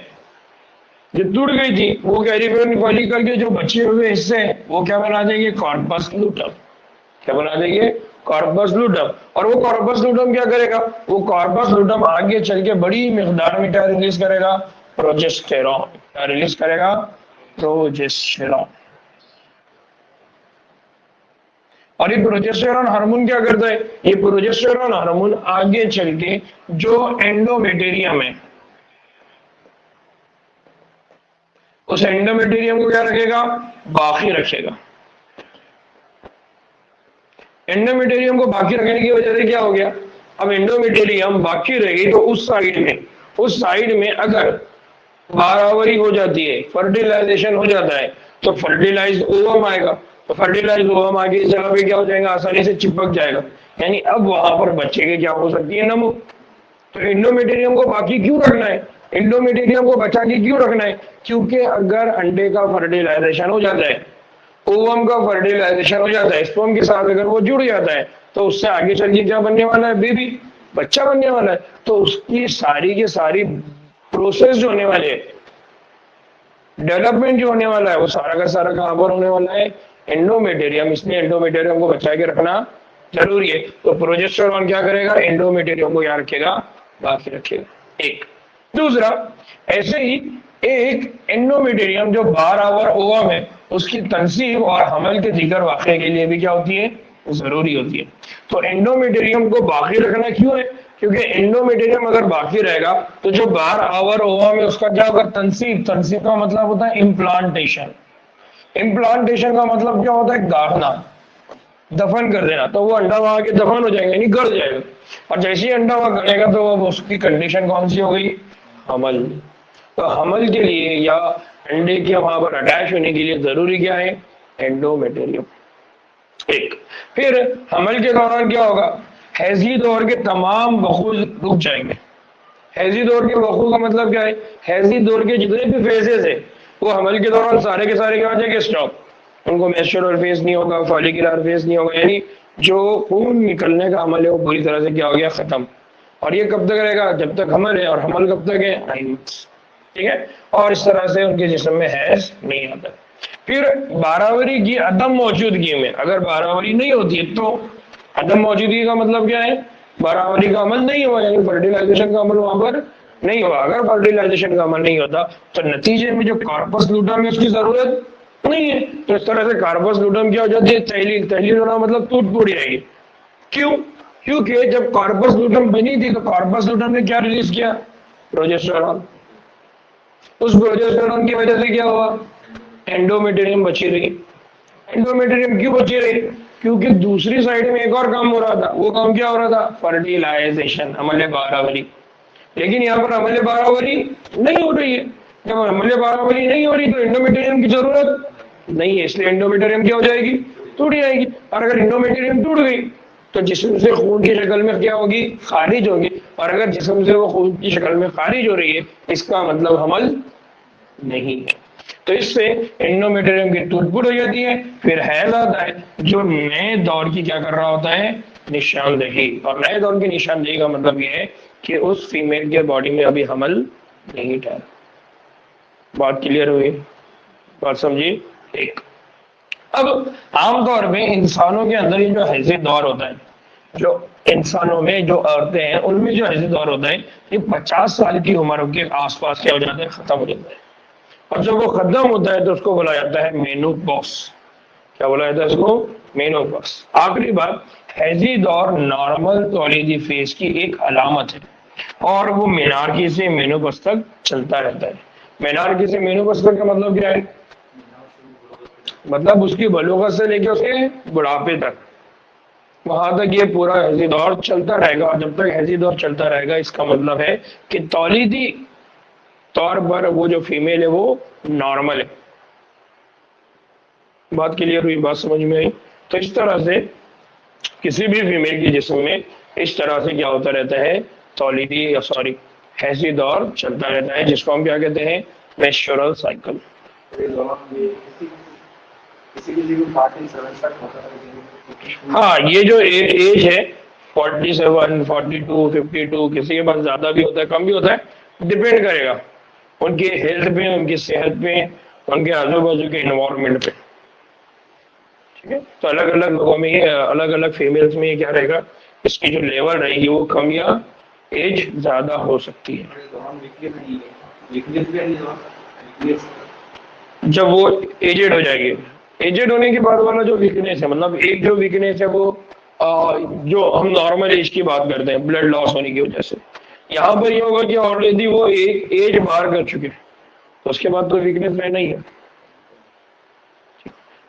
जो टूट गई थी, वो ग्रेफियन फॉलिकल के जो बचे हुए हिस्से हैं वो क्या बना देंगे? कॉर्पस लूटम। क्या बना देंगे? कॉर्पस लूटम। और वो कॉर्पस लूटम क्या करेगा? वो कॉर्पस लूटम आगे चल के बड़ी मिकदार में क्या रिलीज करेगा? प्रोजेस्टेरॉन। क्या रिलीज करेगा? प्रोजेस्टेरॉन। और ये प्रोजेस्टेरॉन हार्मोन क्या करता है? ये प्रोजेस्टेरॉन हार्मोन आगे चल के जो एंडोमेटेरियम है उस एंडोमेटेरियम को क्या रखेगा? बाकी रखेगा। एंडोमेटेरियम को बाकी रखने की वजह से क्या हो गया? अब एंडोमेटेरियम बाकी रहेगी तो उस साइड में अगर बारावरी हो जाती है, फर्टिलाइजेशन हो जाता है, तो फर्टिलाइज ओवम आएगा। तो फर्टिलाइज ओवम आगे इस जगह पे क्या हो जाएगा? आसानी से चिपक जाएगा। यानी अब वहां पर बच्चे के क्या हो सकती है? नमक। तो एंडोमेटेरियम को बाकी क्यों रखना है? एंडोमेटेरियम को बचा के क्यों रखना है? क्योंकि अगर अंडे का फर्टिलाइजेशन हो जाता है, ओवम का फर्टिलाइजेशन हो जाता है, स्पर्म के साथ अगर वो जुड़ जाता है, तो उससे आगे चल के क्या बनने वाला है? बेबी, बच्चा बनने वाला है। तो उसकी सारी की सारी प्रोसेस जो होने वाले है, डेवलपमेंट जो होने वाला है, वो सारा का सारा कहां पर होने वाला है? एंडोमेटेरियम। इसलिए एंडोमेटेरियम को बचा के रखना जरूरी है। तो प्रोजेस्टेरॉन क्या करेगा? एंडोमेटेरियम को याद रखेगा, बाकी रखेगा। एक दूसरा, ऐसे ही एक एंडोमेटेरियम जो 12 आवर ओवम है उसकी तनसीब और हमल के दीगर वाक़े के लिए भी क्या होती है? जरूरी होती है। तो एंडोमेटेरियम को बाकी रखना क्यों है? क्योंकि एंडोमेटेरियम अगर बाकी रहेगा तो जो 12 आवर ओवम है उसका क्या होगा? तनसीब। तनसीब का मतलब होता है इम्प्लांटेशन। इम्प्लांटेशन का मतलब क्या होता है? गाड़ना, दफन कर देना। तो वो अंडा वहां के दफन हो जाएगा, यानी गड़ जाएगा। और जैसे ही अंडा वहां गड़ेगा तो अब उसकी कंडीशन कौन सी हो गई? हमल। तो हमल के लिए या अंडे के वहां पर अटैच होने के लिए जरूरी क्या है? एंडोमेटेरियम। एक, फिर हमल के दौरान क्या होगा? हैजी दौर के तमाम बखूज रुक जाएंगे। हैजी दौर के बखू का मतलब क्या है? हैजी दौर के जितने भी फेजेस है वो हमल के दौरान सारे के सारे क्या हो जाएंगे? स्टॉप। उनको मेस्चुरल फेज नहीं होगा, फॉलिकुलर फेज नहीं होगा, यानी जो खून निकलने का अमल है वो पूरी तरह से क्या हो गया? खत्म। और ये कब तक रहेगा? जब तक हमल है। और हमल कब तक है? 9 months। ठीक है। और इस तरह से उनके जिस्म में हैज नहीं आता। फिर बारावरी की अदम मौजूदगी में, अगर बारावरी नहीं होती है तो अदम मौजूदगी का मतलब क्या है? बारावरी का अमल नहीं हुआ, यानी फर्टिलाइजेशन का अमल वहां पर नहीं हुआ। अगर फर्टिलाइजेशन का अमल नहीं होता तो नतीजे में जो कार्पस लूटम है उसकी जरूरत नहीं है। तो इस तरह से कार्पस लूटम क्या हो जाती है? तहलील। तहलील होना मतलब टूट फूट जाएगी। क्यों? क्योंकि जब कार्पस लूटम बनी थी तो कार्पस लूटम ने क्या रिलीज किया? प्रोजेस्टेरॉन। उस प्रोजेस्टेरॉन की वजह से क्या हुआ? एंडोमेटेरियम बची रही। एंडोमेटेरियम क्यों बची रही? क्योंकि दूसरी साइड में एक और काम हो रहा था। वो काम क्या हो रहा था? फर्टिलाइजेशन, अमले बारावरी। लेकिन यहाँ पर अमले बारावरी नहीं हो रही है। जब अमले बारावरी नहीं हो रही तो एंडोमेटेरियम की जरूरत नहीं है, इसलिए एंडोमेटेरियम क्या हो जाएगी? टूट जाएगी। और अगर एंडोमेटेरियम टूट गई तो जिस्म से खून की शक्ल में क्या होगी? खारिज होगी। और अगर जिस्म से वो खून की शक्ल में खारिज हो रही है इसका मतलब हमल नहीं है। तो इससे एंडोमेटेरियम की टूटफूट हो जाती है। फिर हैज आता है जो नए दौर की क्या कर रहा होता है? निशानदेही। और नए दौर की निशानदेही का मतलब यह है कि उस फीमेल के बॉडी में अभी हमल नहीं ठहरा। बात क्लियर हुई? बात समझी? एक, अब आमतौर पे इंसानों के अंदर ये जो हैजी दौर होता है, जो इंसानों में जो औरतें हैं उनमें जो हैजी दौर होता है ये 50 साल की उम्र के आसपास क्या हो जाता है? खत्म हो जाता है। और जब वो खत्म होता है तो उसको बोला जाता है मेनोपॉज। क्या बोला जाता है इसको? मेनोपॉज। आखिरी बात, हैजी दौर नॉर्मल तौलीदी फेज की एक अलामत है और वो मेनार्की से मेनोपॉज तक चलता रहता है। मेनार्की से मेनोपॉज तक का मतलब क्या है? मतलब उसकी बलूगत से लेके उसके बुढ़ापे तक, वहां तक ये पूरा हैजी दौर चलता रहेगा। और जब तक हैजी दौर चलता रहेगा इसका मतलब है कि तौलीदी तौर पर वो जो फीमेल है वो नॉर्मल है। बात क्लियर हुई? बात समझ में आई? तो इस तरह से किसी भी फीमेल के जिस्म में इस तरह से क्या होता रहता है, तौलीदी या सॉरी हैजी दौर चलता रहता है, जिसको हम क्या कहते हैं, मेंस्ट्रुअल साइकिल। हाँ, ये जो एज है 47, 42, 52, किसी के पास ज्यादा भी होता है कम भी होता है, डिपेंड करेगा उनके हेल्थ पे, उनकी सेहत पे, उनके आजू बाजू के इन्वायरमेंट पे। ठीक है, तो अलग अलग लोगों में, अलग अलग फीमेल्स में क्या रहेगा, इसकी जो लेवल रहेगी वो कम या एज ज्यादा हो सकती है। जब वो एजेड हो जाएगी, एजेड होने के बाद वाला जो वीकनेस है, मतलब एक जो वीकनेस है वो जो हम नॉर्मल एज की बात करते हैं ब्लड लॉस होने की वजह से, यहाँ पर ये होगा कि ऑलरेडी वो एक एज पार कर चुके हैं, तो उसके बाद तो वीकनेस रहना ही है।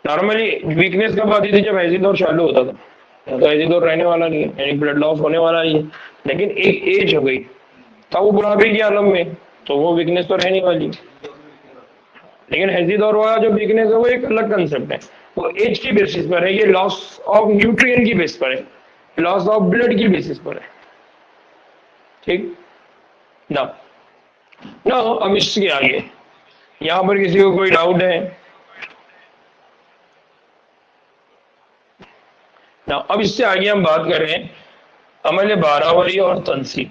नॉर्मली वीकनेस कब आती थी, जब हैजी दौर चालू होता था, तो हैजी दौर रहने वाला नहीं है, यानी ब्लड लॉस होने वाला ही है, लेकिन एक एज हो गई तब वो बुढ़ापे की आलम में, तो वो वीकनेस तो रहने वाली। लेकिन हैजी दौर वाला जो वीकनेस है वो एक अलग कंसेप्ट है, वो एज की बेसिस पर है, ये लॉस ऑफ न्यूट्रिएंट की बेसिस पर है, लॉस ऑफ ब्लड की बेसिस पर है। ठीक ना, ना अब इसके आगे यहाँ पर किसी को कोई डाउट है ना? अब इससे आगे हम बात कर रहे हैं अमल बारावरी और तंसी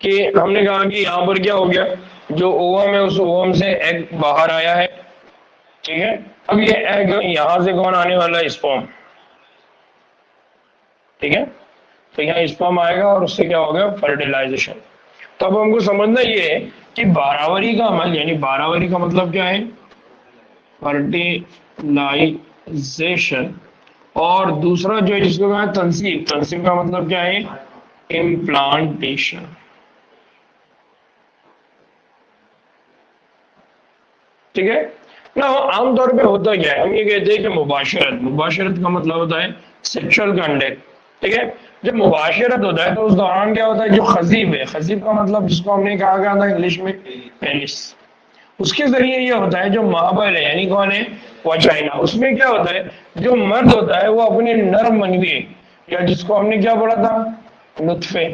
कि हमने कहा कि यहाँ पर क्या हो गया, जो ओवम है उस ओवम से एग बाहर आया है। ठीक है, अब ये एग यहां से कौन आने वाला है, स्पर्म। ठीक है, तो यहाँ स्पर्म आएगा और उससे क्या होगा, फर्टिलाइजेशन। तो अब हमको समझना ये है कि बारावरी का अमल, यानी बारावरी का मतलब क्या है, फर्टिलाइजेशन, और दूसरा जो है जिसको कहा तंसीब, तंसीब का मतलब क्या है, इम्प्लांटेशन। ठीक है ना, आमतौर पे होता क्या है, हम ये कहते हैं कि मुबाशरत, मुबाशरत का मतलब होता है सेक्सुअल कांटेक्ट। ठीक है, जब मुबाशरत होता है तो उस दौरान क्या होता है, जो खजीब है, खजीब का मतलब जिसको हमने कहा गया था इंग्लिश में पेनिस, उसके जरिए ये होता है जो महाबल है, यानी कौन है, वजाइना, उसमें क्या होता है, जो मर्द होता है वो अपने नर मनवी, या जिसको हमने क्या पढ़ा था, नुत्फे,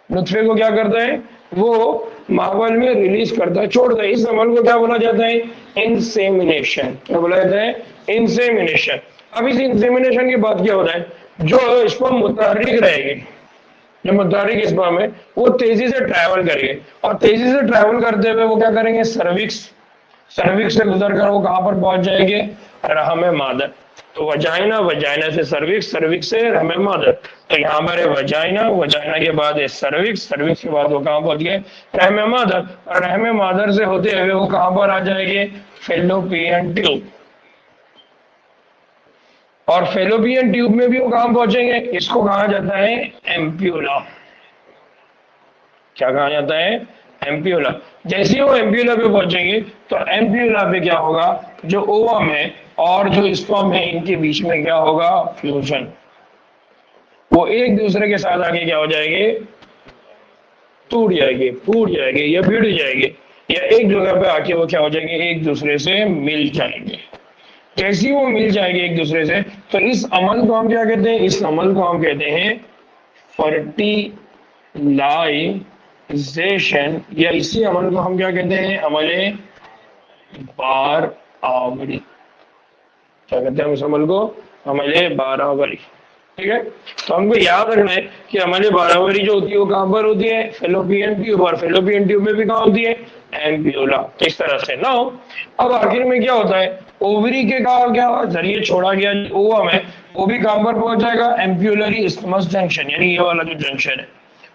नुत्फे को क्या करता है, वो मावल में रिलीज करता है, छोड़ता है। इस अमल को क्या बोला जाता है, इंसेमिनेशन। क्या बोला जाता है, इंसेमिनेशन। अब इस इंसेमिनेशन के बाद क्या होता है, जो स्पर्म मुतहर्रिक रहेगी, जो मुतहर्रिक स्पर्म है वो तेजी से ट्रैवल करेंगे, और तेजी से ट्रैवल करते हुए वो क्या करेंगे, सर्विक्स, सर्विक्स से गुजर कर वो कहां पर पहुंच जाएंगे, रहम मादर। तो वजाइना, वजाइना से सर्विक्स, सर्विक्स से रहम मादर, तो यहाँ पर है वजाइना, वजाइना के बाद है सर्विक्स, सर्विक्स के बाद वो कहां पहुंच गए, रहम मादर, और रहम मादर से होते हुए वो कहां पर आ जाएंगे, फेलोपियन ट्यूब, और फेलोपियन ट्यूब में भी वो कहां पहुंचेंगे, इसको कहा जाता है एम्प्यूला। क्या कहा जाता है, एम्प्यूला। जैसे ही वो एम्प्यूला पे पहुंचेंगे तो एम्प्यूला पे क्या होगा, जो ओवम है और जो स्पर्म है इनके बीच में क्या होगा, फ्यूजन, वो एक दूसरे के साथ आगे क्या हो जाएंगे, टूट जाएंगे, फूट जाएंगे या भिड़ जाएंगे, या एक जगह पे आके वो क्या हो जाएंगे, एक दूसरे से मिल जाएंगे। जैसे ही वो मिल जाएंगे एक दूसरे से, तो इस अमल को हम क्या कहते हैं, इस अमल को हम कहते हैं फर्टिलाइजेशन, या इसी अमल को हम क्या कहते हैं, अमले बारावरी। क्या कहते हैं उस अमल को, अमले बारावरी। ठीक है, तो हमको याद रखना है कि अमले बारावरी जो होती है वो कहां पर होती है, फेलोपियन ट्यूब, और फेलोपियन ट्यूब में भी कहां होती है, एम्प्यूला। इस तरह से ना हो। अब आखिर में क्या होता है, ओवरी के कहा क्या जरिए छोड़ा गया ओवम है वो भी कहां पर पहुंच जाएगा, एम्प्यूलरी इस्थमस जंक्शन, यानी ये वाला जो जंक्शन है,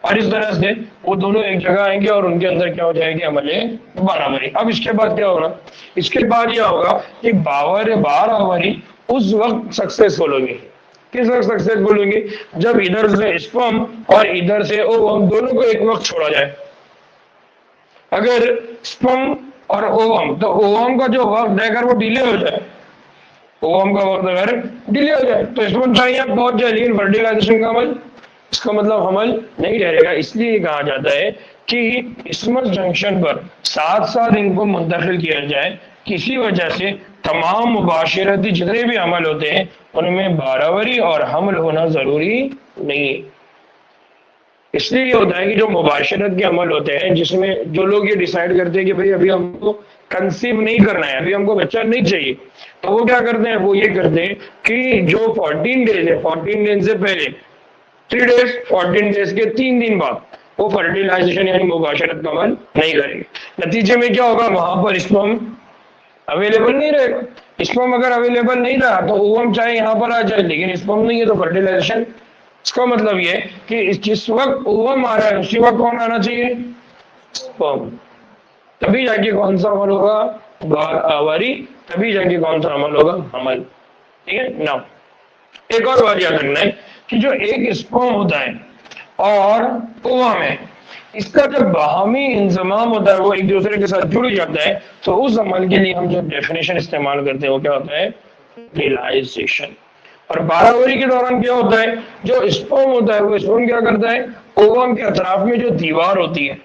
और इस तरह से वो दोनों एक जगह आएंगे और उनके अंदर क्या हो जाएगी, अमले बारावरी। अब इसके बाद क्या होगा, इसके बाद यह होगा कि बारावरी उस वक्त सक्सेसफुल होगी। किस वक्त सक्सेसफुल होंगे, जब इधर से स्पर्म और इधर से ओवम दोनों को एक वक्त छोड़ा जाए। अगर स्पर्म और ओवम, तो ओवम का जो वक्त है अगर वो डिले हो जाए, ओवम का वक्त अगर डिले हो जाए तो स्पर्म चाहिए पहुंच जाए, लेकिन फर्टिलाइजेशन का अमल, इसका मतलब अमल नहीं रहेगा। इसलिए कहा जाता है कि इस्मस जंक्शन पर साथ साथ इनको मुंतकिल किया जाए, किसी वजह से तमाम मुबाशरती जितने भी अमल होते हैं उनमें बारावरी और हमल होना जरूरी नहीं है। इसलिए ये होता है कि जो मुबाशरत के अमल होते हैं जिसमें जो लोग ये डिसाइड करते हैं कि भाई अभी हमको कंसीव नहीं करना है, अभी हमको बच्चा नहीं चाहिए, तो वो क्या करते हैं, वो ये करते हैं कि जो 14 डेज है 14 डेज से पहले 3 डेज 14 डेज के 3 दिन बाद वो फर्टिलाइजेशन यानी मुबाशरत का अमल नहीं करेंगे। नतीजे में क्या होगा, वहां पर स्पर्म अवेलेबल नहीं रहेगा। स्पर्म अगर अवेलेबल नहीं रहा तो ओवम चाहे यहाँ पर आ जाए, लेकिन स्पर्म नहीं है तो फर्टिलाइजेशन। इसका मतलब ये कि जिस वक्त ओवम आ रहा है उसी वक्त कौन आना चाहिए, स्पर्म। तभी जाके कौन सा अमल होगा, बारावरी, तभी जाके कौन सा अमल होगा, अमल। ठीक है ना। एक और बात याद रखना है कि जो एक स्पर्म होता है और ओवम है, इसका जब बाहमी इंजमाम होता है, वो एक दूसरे के साथ जुड़ जाता है, तो उस अमल के लिए हम जो डेफिनेशन इस्तेमाल करते हैं वो क्या होता है, रियलाइजेशन। और बारावरी के दौरान क्या होता है, जो स्पर्म होता है वो स्पर्म क्या करता है, ओवम के अतराफ में जो दीवार होती है,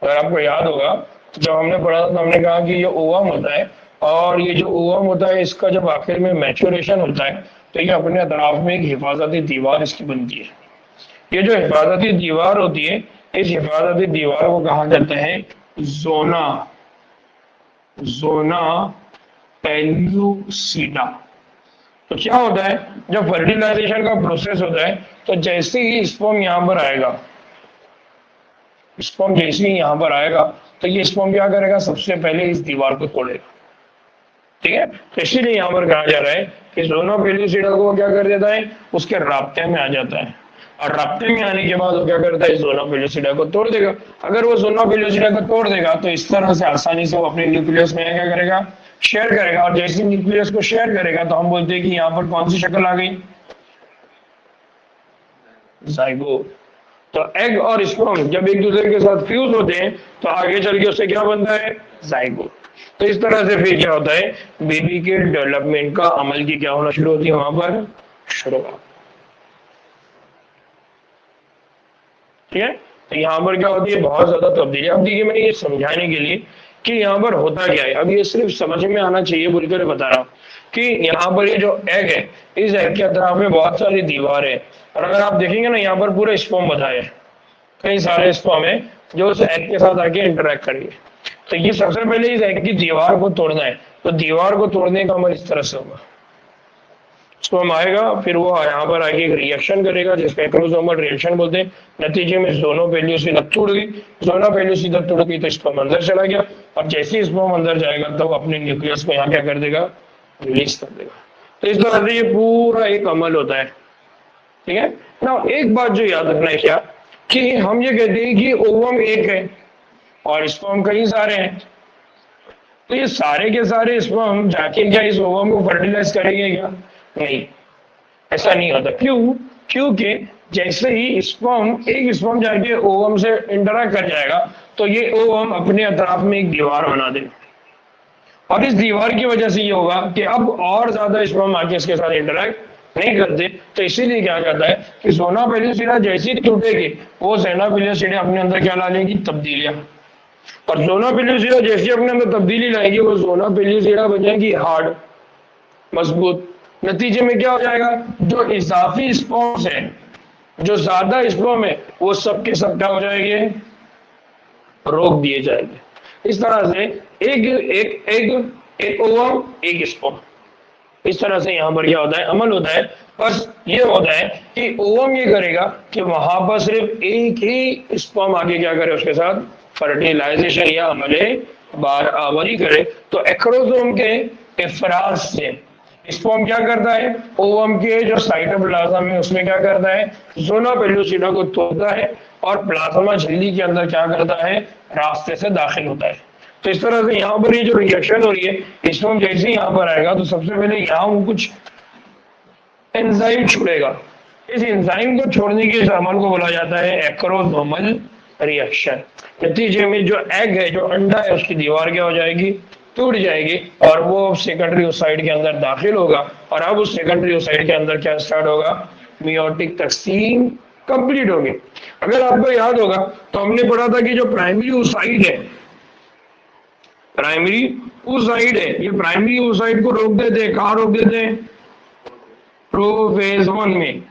अगर आपको याद होगा जब हमने पढ़ा था तो हमने कहा कि ये ओवम होता है और ये जो ओवम होता है इसका जब आखिर में मैच्योरेशन होता है तो ये अपने अतराफ में एक हिफाजती दीवार इसकी बनती है। ये जो हिफाजती दीवार होती है, इस हिफाजती दीवार को कहा जाता है जोना, जोना पेल्यूसिडा। तो क्या होता है, जब फर्टिलाइजेशन का प्रोसेस होता है तो जैसे ही स्पर्म यहां पर आएगा, स्पर्म जैसे ही यहां पर आएगा तो ये स्पर्म क्या करेगा, सबसे पहले इस दीवार को तोड़ेगा। ठीक है, तो इसीलिए यहां पर कहा जा रहा है कि जोना पेल्यूसिडा को क्या कर देता है, उसके राब्ते में आ जाता है, और राब्ते में आने के बाद वो क्या करता है, जोना पेल्यूसिडा को तोड़ देगा। अगर वो जोना पेल्यूसिडा को तोड़ देगा तो इस तरह से आसानी से वो अपने न्यूक्लियस में क्या करेगा, शेयर करेगा, और जैसे न्यूक्लियस को शेयर करेगा तो हम बोलते हैं कि यहाँ पर कौन सी शक्ल आ गई, जाइगोट। तो एग और स्पर्म जब एक दूसरे के साथ फ्यूज होते हैं तो आगे चल के उससे क्या बनता है, जाइगोट। तो इस तरह से फिर क्या होता है, बेबी के डेवलपमेंट का अमल की क्या होना शुरू होती है, वहां पर शुरुआत। ठीक है, तो यहाँ पर क्या होती है, बहुत ज्यादा तब्दीली। अब देखिए मैंने ये समझाने के लिए कि यहाँ पर होता क्या है, अब ये सिर्फ समझ में आना चाहिए बोलकर बता रहा हूँ कि यहाँ पर ये जो एग है, इस एग के अतराफ में बहुत सारी दीवार है, और अगर आप देखेंगे ना यहाँ पर पूरा स्पर्म बधा है, कई सारे स्पर्म है जो उस एग के साथ आके इंटरेक्ट करेंगे। तो ये सबसे पहले इस एग की दीवार को तोड़ना है, तो दीवार को तोड़ने का अमल इस तरह से होगा, स्पर्म आएगा, फिर वो यहाँ पर आके एक रिएक्शन करेगा जिसको एक्रोसोमल रिएक्शन बोलते हैं। नतीजे में दोनों पेल्यूसिडा टूट गई, दोनों पेल्यूसिडा टूट गई तो स्पर्म अंदर चला गया, और जैसे ही स्पर्म अंदर जाएगा तो अपने न्यूक्लियस को यहाँ क्या कर देगा, रिलीज कर देगा। तो इस तरह से ये पूरा एक अमल होता है। ठीक है ना। एक बात जो याद रखना है क्या, कि हम ये कहते हैं कि ओवम एक है और स्पर्म कई सारे हैं, तो ये सारे के सारे स्पर्म जाके क्या इस ओवम को फर्टिलाइज करेंगे क्या, नहीं, ऐसा नहीं होता। क्यों, क्योंकि जैसे ही स्पर्म एक स्पर्म जाके ओवम से इंटरेक्ट कर जाएगा तो ये ओवम अपने अतराफ में एक दीवार बना दे, और इस दीवार की वजह से ये होगा कि अब और ज्यादा स्पर्म आके इसके साथ इंटरेक्ट नहीं करते। तो इसीलिए क्या कहता है कि जोना पेल्यूसिडा जैसे ही टूटेगी वो जोना पेल्यूसिडा अपने अंदर क्या ला लेगी, तब्दीलियां, और जोना पेल्यूसिडा जैसे अपने अंदर तब्दीली लाएगी वो जोना पेल्यूसिडा बन जाएगी हार्ड, मजबूत। नतीजे में क्या हो जाएगा, जो इजाफी स्पर्म्स है, जो ज्यादा स्पर्म है, वो सबके सब क्या हो जाएंगे, रोक दिए जाएंगे। इस तरह से एक ओवम एक स्पर्म, इस तरह से यहाँ पर क्या होता है, अमल होता है। बस ये होता है कि ओवम ये करेगा कि वहां पर सिर्फ एक ही स्पर्म आगे क्या करे, उसके साथ फर्टिलाइजेशन या अमले बारावरी करे। तो एक्रोसोम के इफराज से स्पर्म क्या करता है, ओवम के जो साइटोप्लाज्म है उसमें क्या करता है, जोना पेल्यूसिडा को तोड़ता है और प्लाज्मा झिल्ली के अंदर क्या करता है, रास्ते से दाखिल होता है। तो इस तरह से यहाँ पर ये जो रिएक्शन हो रही है, स्पर्म जैसे ही यहाँ पर आएगा तो सबसे पहले यहाँ कुछ एंजाइम छोड़ेगा, इस एंजाइम को छोड़ने के इस अमल को बोला जाता है एक्रोसोमल रिएक्शन। नतीजे में जो एग है, जो अंडा है, उसकी दीवार क्या हो जाएगी, टूट जाएगी, और वो सेकेंडरी ओसाइट के अंदर दाखिल होगा, और अब उस सेकेंडरी ओसाइट के अंदर क्या स्टार्ट होगा, मियोटिक तकसीम कंप्लीट होगी। अगर आपको याद होगा तो हमने पढ़ा था कि जो प्राइमरी ओसाइट है, प्राइमरी oocyte है, ये प्राइमरी oocyte को रोक देते हैं। कहाँ रोक देते हैं? प्रोफेज 1 में।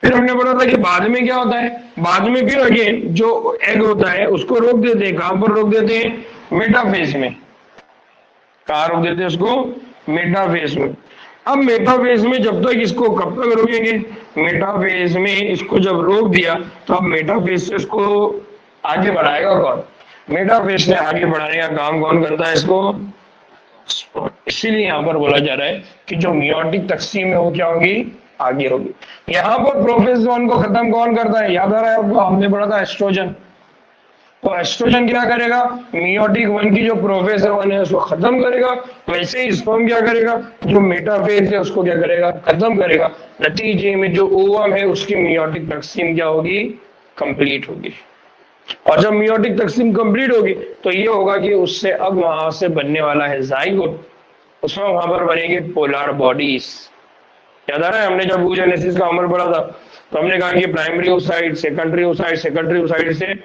फिर हमने पढ़ा था कि बाद में क्या होता है, बाद में फिर अगेन जो एग होता है उसको रोक देते हैं। कहां पर रोक देते हैं? मेटाफेज में। कहां रोक देते हैं उसको? मेटाफेज में। अब मेटाफेज में जब तक इसको कब तक रोकेंगे? मेटाफेज में इसको जब रोक दिया तो अब मेटाफेज से इसको आगे बढ़ाएगा कौन? मेटाफेज से आगे बढ़ाने का काम कौन करता है इसको? इसीलिए यहाँ पर बोला जा रहा है कि जो मियोटिक तकसीम है वो क्या होगी? आगे होगी। यहाँ पर प्रोफेज 1 को खत्म कौन करता है? याद आ रहा है आपको? हमने पढ़ा था एस्ट्रोजन। तो एस्ट्रोजन क्या करेगा? मियोटिक 1 की जो प्रोफेज 1 है उसको खत्म करेगा। वैसे ही स्पर्म क्या करेगा? जो मेटाफेज है उसको क्या करेगा? खत्म करेगा। नतीजे में जो ओवम है उसकी मियोटिक तकसीम क्या होगी? कंप्लीट होगी। और जब मियोटिक तकसीम कंप्लीट होगी तो ये होगा कि उससे अब वहां से बनने वाला है जाइगोट। उसमें वहां पर बनेंगे पोलर बॉडीज। याद आ रहा है हमने जब oogenesis का अमल पढ़ा था तो हमने कहा कि primary oocyte, secondary oocyte, secondary oocyte से है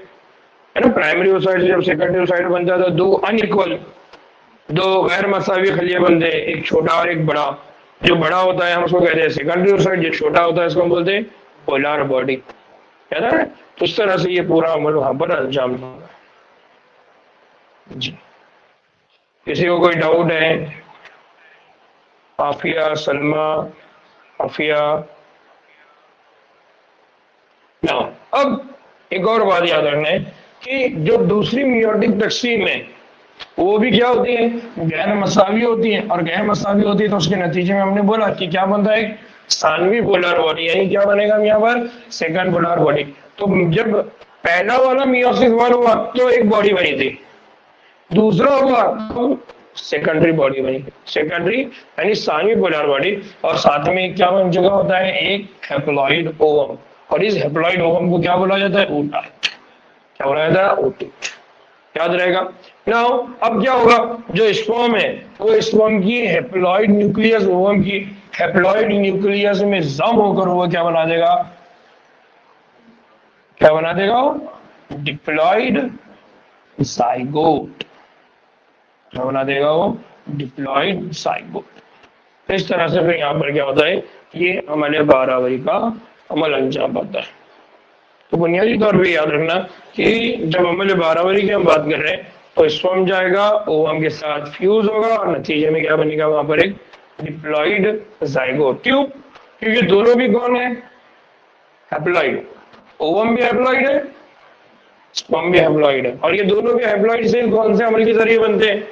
ना, प्राइमरी oocyte से जब सेकेंडरी oocyte बन जाता है, दो अनइक्वल, दो गैर मसावी खलिए बनते हैं, एक छोटा और एक बड़ा। जो बड़ा होता है हम उसको कहते हैं सेकेंडरी oocyte, जो छोटा होता है उसको हम बोलते हैं पोलर बॉडी। याद आ रहा है? तो इस तरह से ये पूरा अमल वहां पर अंजाम होगा जी। किसी को कोई डाउट है? आफिया, सलमा, आफिया ना। अब एक और बात याद रखना है कि जो दूसरी मियोटिक तकसीम है वो भी क्या होती है? गैर मसावी होती है। और गैर मसावी होती है तो उसके नतीजे में हमने बोला कि क्या बनता है? सानवी पोलर बॉडी, यानी क्या बनेगा यहाँ पर? Second polar body. तो जब पहला वाला मियोसिस 1 हुआ तो एक बॉडी बनी थी, दूसरा हुआ तो सेकेंडरी बॉडी बनी, सेकेंडरी यानी सानवी पोलर बॉडी। और साथ में क्या जगह होता है? एक हेप्लॉइड ओवम। और इस हेप्लॉइड ओवम को क्या बोला जाता है? oocyte। क्या बोला जाता है? oocyte। याद रहेगा। नाउ अब क्या होगा? जो स्पर्म है वो स्पर्म की हेप्लॉइड न्यूक्लियस, ओवम की हेप्लॉइड न्यूक्लियस में जम होकर वो क्या बना देगा? क्या बना देगा? Diploid zygote. क्या बना देगा वो? Diploid zygote. तो इस तरह से फिर यहाँ पर क्या होता है? ये अमल 12 का अमल अंजाम पाता है। तो बुनियादी तौर पे याद रखना कि जब अमल 12 की हम बात कर रहे हैं तो स्पर्म जाएगा, ओवम के साथ फ्यूज होगा और नतीजे में क्या बनेगा? वहां पर एक डिप्लॉइड जाइगोट। क्यों? क्योंकि दोनों भी कौन है? हैप्लॉइड। ओवम भी हैप्लॉइड है, स्पर्म भी हैप्लॉइड है। और ये दोनों भी हैप्लॉइड से कौन से अमल के जरिए बनते हैं?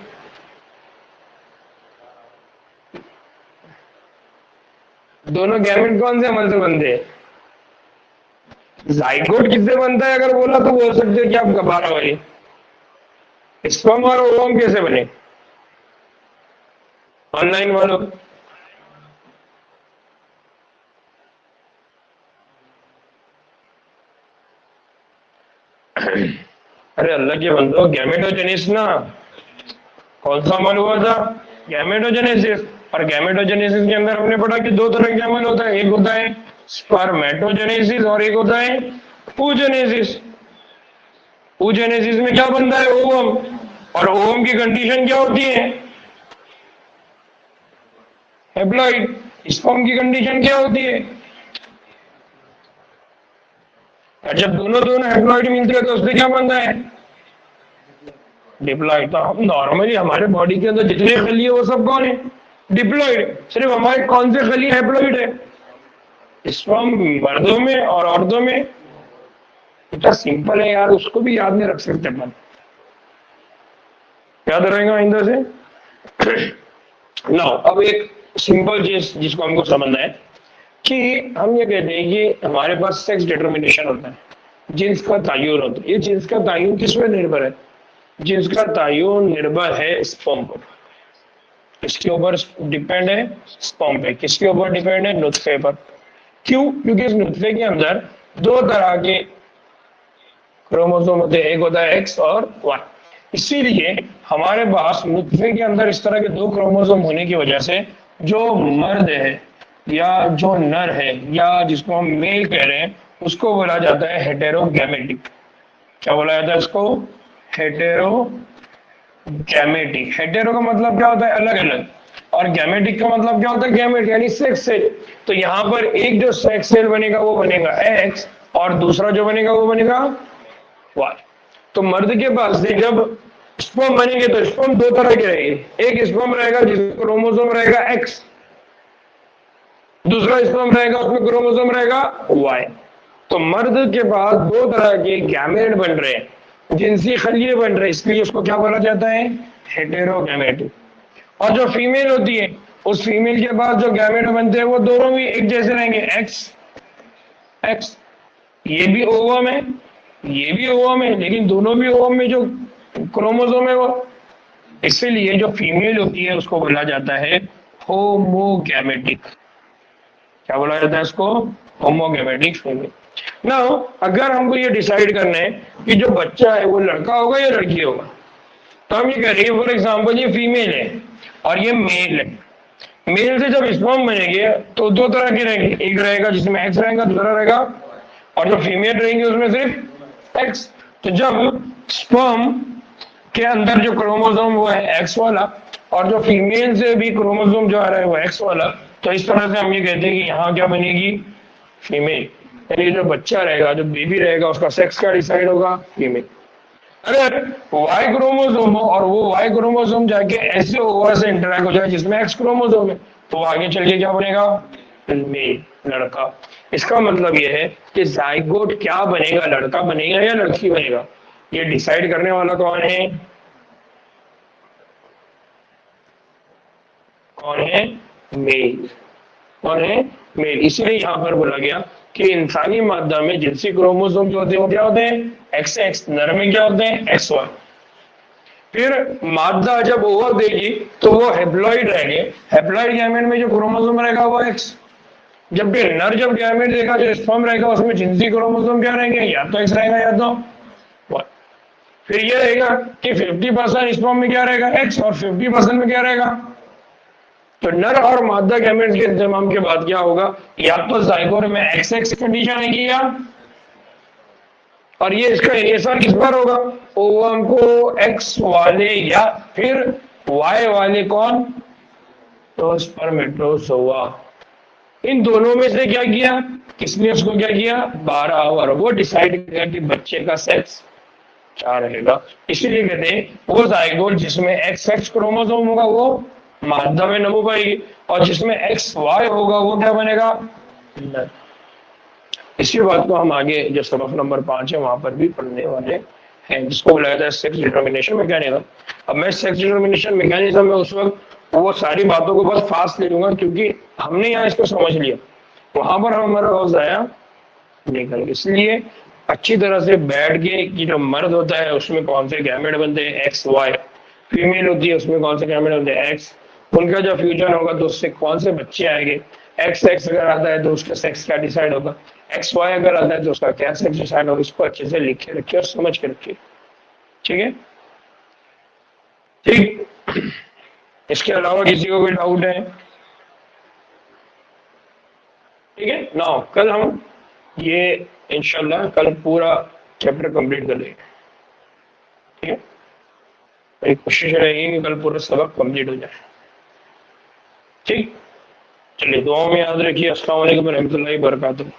दोनों गैमेट कौन से अमल से बनते हैं? जाइगोट किससे बनता है अगर बोला तो बोल सकते हो कि आप 12 स्पर्म और ओवम कैसे बने? ऑनलाइन वालों अरे अल्लाह के बंदो, गैमेटोजेनेसिस ना कौन सा अमल हुआ था? गैमेटोजेनेसिस। और गैमेटोजेनेसिस के अंदर हमने पढ़ा कि दो तरह के अमल होता है, एक होता है स्पर्मेटोजेनेसिस और एक होता है oogenesis। oogenesis में क्या बनता है? ओवम। और ओवम की कंडीशन क्या होती है? हैप्लॉइड। स्पर्म की कंडीशन क्या होती है? और जब दोनों दोनों हैप्लॉइड मिलते हैं तो उससे क्या बनता है? डिप्लॉइड। तो हम नॉर्मली हमारे बॉडी के अंदर जितने खली है वो सब कौन है? डिप्लॉइड। सिर्फ हमारे कौन से खली हैप्लॉइड है? स्पर्म मर्दों में और औरतों में। इतना सिंपल है यार, उसको भी याद नहीं रख सकते अपन। याद रहेगा आइंदा से। नाउ अब एक सिंपल चीज जिसको हमको समझना है कि हम ये कहते हैं कि हमारे पास सेक्स डिटर्मिनेशन होता है, जिन्स का तयन होता है। ये जिन्स का तयन किस पर निर्भर है? जिन्स का तयन निर्भर है स्पर्म पर। किसके ऊपर डिपेंड है? स्पर्म पे। किसके ऊपर डिपेंड है? नुत्फे पर। क्यों? क्योंकि इस नुत्फे के अंदर दो तरह के क्रोमोसोम होते हैं, एक होता है एक्स और वाई। इसीलिए हमारे पास नुत्फे के अंदर इस तरह के दो क्रोमोसोम होने की वजह से जो मर्द है या जो नर है या जिसको हम मेल कह रहे हैं उसको बोला जाता है हेटेरोगैमेटिक। क्या बोला जाता है इसको? हेटेरोगैमेटिक। गैमेटिक। हेटेरो का मतलब क्या होता है, अलग अलग, और गैमेटिक का मतलब क्या होता है, गैमेट यानी सेक्स सेल। तो यहाँ पर एक जो सेक्स सेल बनेगा वो बनेगा एक्स, और दूसरा जो बनेगा वो बनेगा वाई। तो मर्द के पास से जब स्पर्म बनेंगे तो स्पर्म दो तरह के रहेंगे, एक स्पर्म रहेगा जिसमें क्रोमोसोम रहेगा एक्स, दूसरा स्पर्म रहेगा उसमें क्रोमोसोम रहेगा वाई। तो मर्द के पास दो तरह के गैमेट बन रहे हैं, जिनसी खलिए बन रहे हैं, इसलिए उसको क्या बोला जाता है, हेटेरोगैमेटिक। और जो फीमेल होती है, उस फीमेल के पास जो गैमेट बनते हैं वो दोनों भी एक जैसे रहेंगे, एक्स एक्स। ये भी ओवम है, ये भी ओवम है, लेकिन दोनों भी ओवम में जो क्रोमोसोम है वो, इसीलिए जो फीमेल होती है उसको बोला जाता है होमोगैमेटिक। क्या बोला जाता है इसको, होमोगैमेटिक फीमेल। नाउ अगर हमको ये डिसाइड करना है कि जो बच्चा है वो लड़का होगा या लड़की होगा, तो हम ये करेंगे, फॉर एग्जाम्पल ये फीमेल है और ये मेल है। मेल से जब स्पर्म बनेंगे तो दो तरह के रहेंगे, एक रहेगा जिसमें एक्स रहेगा, दूसरा रहेगा, और जो फीमेल रहेंगे उसमें सिर्फ एक्स। तो जब स्पर्म के अंदर जो क्रोमोसोम वो है एक्स वाला, और जो फीमेल से भी क्रोमोसोम जो आ रहा है वो एक्स वाला, तो इस तरह से हम ये कहते हैं कि यहाँ क्या बनेगी, फीमेल। यानी जो बच्चा रहेगा, जो बेबी रहेगा, उसका सेक्स क्या डिसाइड होगा, फीमेल। अगर वाई क्रोमोसोम हो और वो वाई क्रोमोसोम जाके ऐसे ओवर से इंटरेक्ट हो जाए जिसमें एक्स क्रोमोसोम है, तो आगे चल के क्या बनेगा, मेल, लड़का। इसका मतलब ये है कि जाइगोट क्या बनेगा, लड़का बनेगा या लड़की बनेगा, ये डिसाइड करने वाला कौन है, कौन है, मेल। कौन है, मेल। इसीलिए यहाँ पर बोला गया कि इंसानी मादा में जिनसी क्रोमोसोम जो होते हैं वो क्या होते हैं, एक्स एक्स। नर में क्या होते हैं, एक्स वाई। फिर मादा जब ओवर देगी तो वो हेप्लॉइड रहेंगे, हेप्लॉइड गैमेट में जो क्रोमोसोम रहेगा वो एक्स। जबकि नर जब गैमेट देगा, जो स्पर्म रहेगा, उसमें जिनसी क्रोमोसोम क्या रहेंगे, या तो एक्स रहेगा या तो वाई। फिर ये रहेगा कि 50% स्पर्म में क्या रहेगा, एक्स, और 50% में क्या रहेगा। तो नर और मादा गैमेट्स के इंतजाम के बाद क्या होगा, या तो जाइगोट में एक्स एक्स कंडीशन आएगी, या, और ये इसका इनिशियल किस पर होगा, ओवम को एक्स वाले या फिर वाई वाले कौन, तो स्पर्मेटोजोआ। इन दोनों में से क्या किया, किसने उसको क्या किया, 12 आवर वो डिसाइड किया कि बच्चे का सेक्स क्या रहेगा। इसीलिए कहते हैं वो जाइगोट जिसमें एक्स एक्स क्रोमोसोम होगा वो मादा में नमो पाएगी, और जिसमें एक्स वाई होगा वो क्या बनेगा, नर। इसी बात को हम आगे जो सबक नंबर 5 है वहां पर भी पढ़ने वाले हैं, जिसको बोला जाता है सेक्स डिटर्मिनेशन मैकेनिज्म। अब मैं सेक्स डिटर्मिनेशन मैकेनिज्म में उस वक्त वो सारी बातों को बस फास्ट ले लूंगा, क्योंकि हमने यहाँ इसको समझ लिया, वहां पर हमारा वक्त आया निकल। इसलिए अच्छी तरह से बैठ के कि जो मर्द होता है उसमें कौन से गैमेट बनते हैं, एक्स वाई। फीमेल होती है उसमें कौन से गैमेट बनते हैं, एक्स। उनका जो फ्यूजन होगा तो उससे कौन से बच्चे आएंगे, एक्स एक्स अगर आता है तो उसका सेक्स क्या डिसाइड होगा, एक्स वाई अगर आता है तो उसका क्या सेक्स डिसाइड होगा। इसको अच्छे से लिख के रखिए और समझ के रखिए, ठीक है। ठीक, इसके अलावा किसी को कोई डाउट है, ठीक है ना। कल हम ये इंशाल्लाह कल पूरा चैप्टर कंप्लीट कर लेंगे, ठीक है। मेरी कोशिश रहेगी कि कल पूरा सबक कंप्लीट हो जाए, ठीक। चलिए दुआओं में याद रखिए। अस्सलाम वालेकुम रहमतुल्लाहि व बरकातुहू।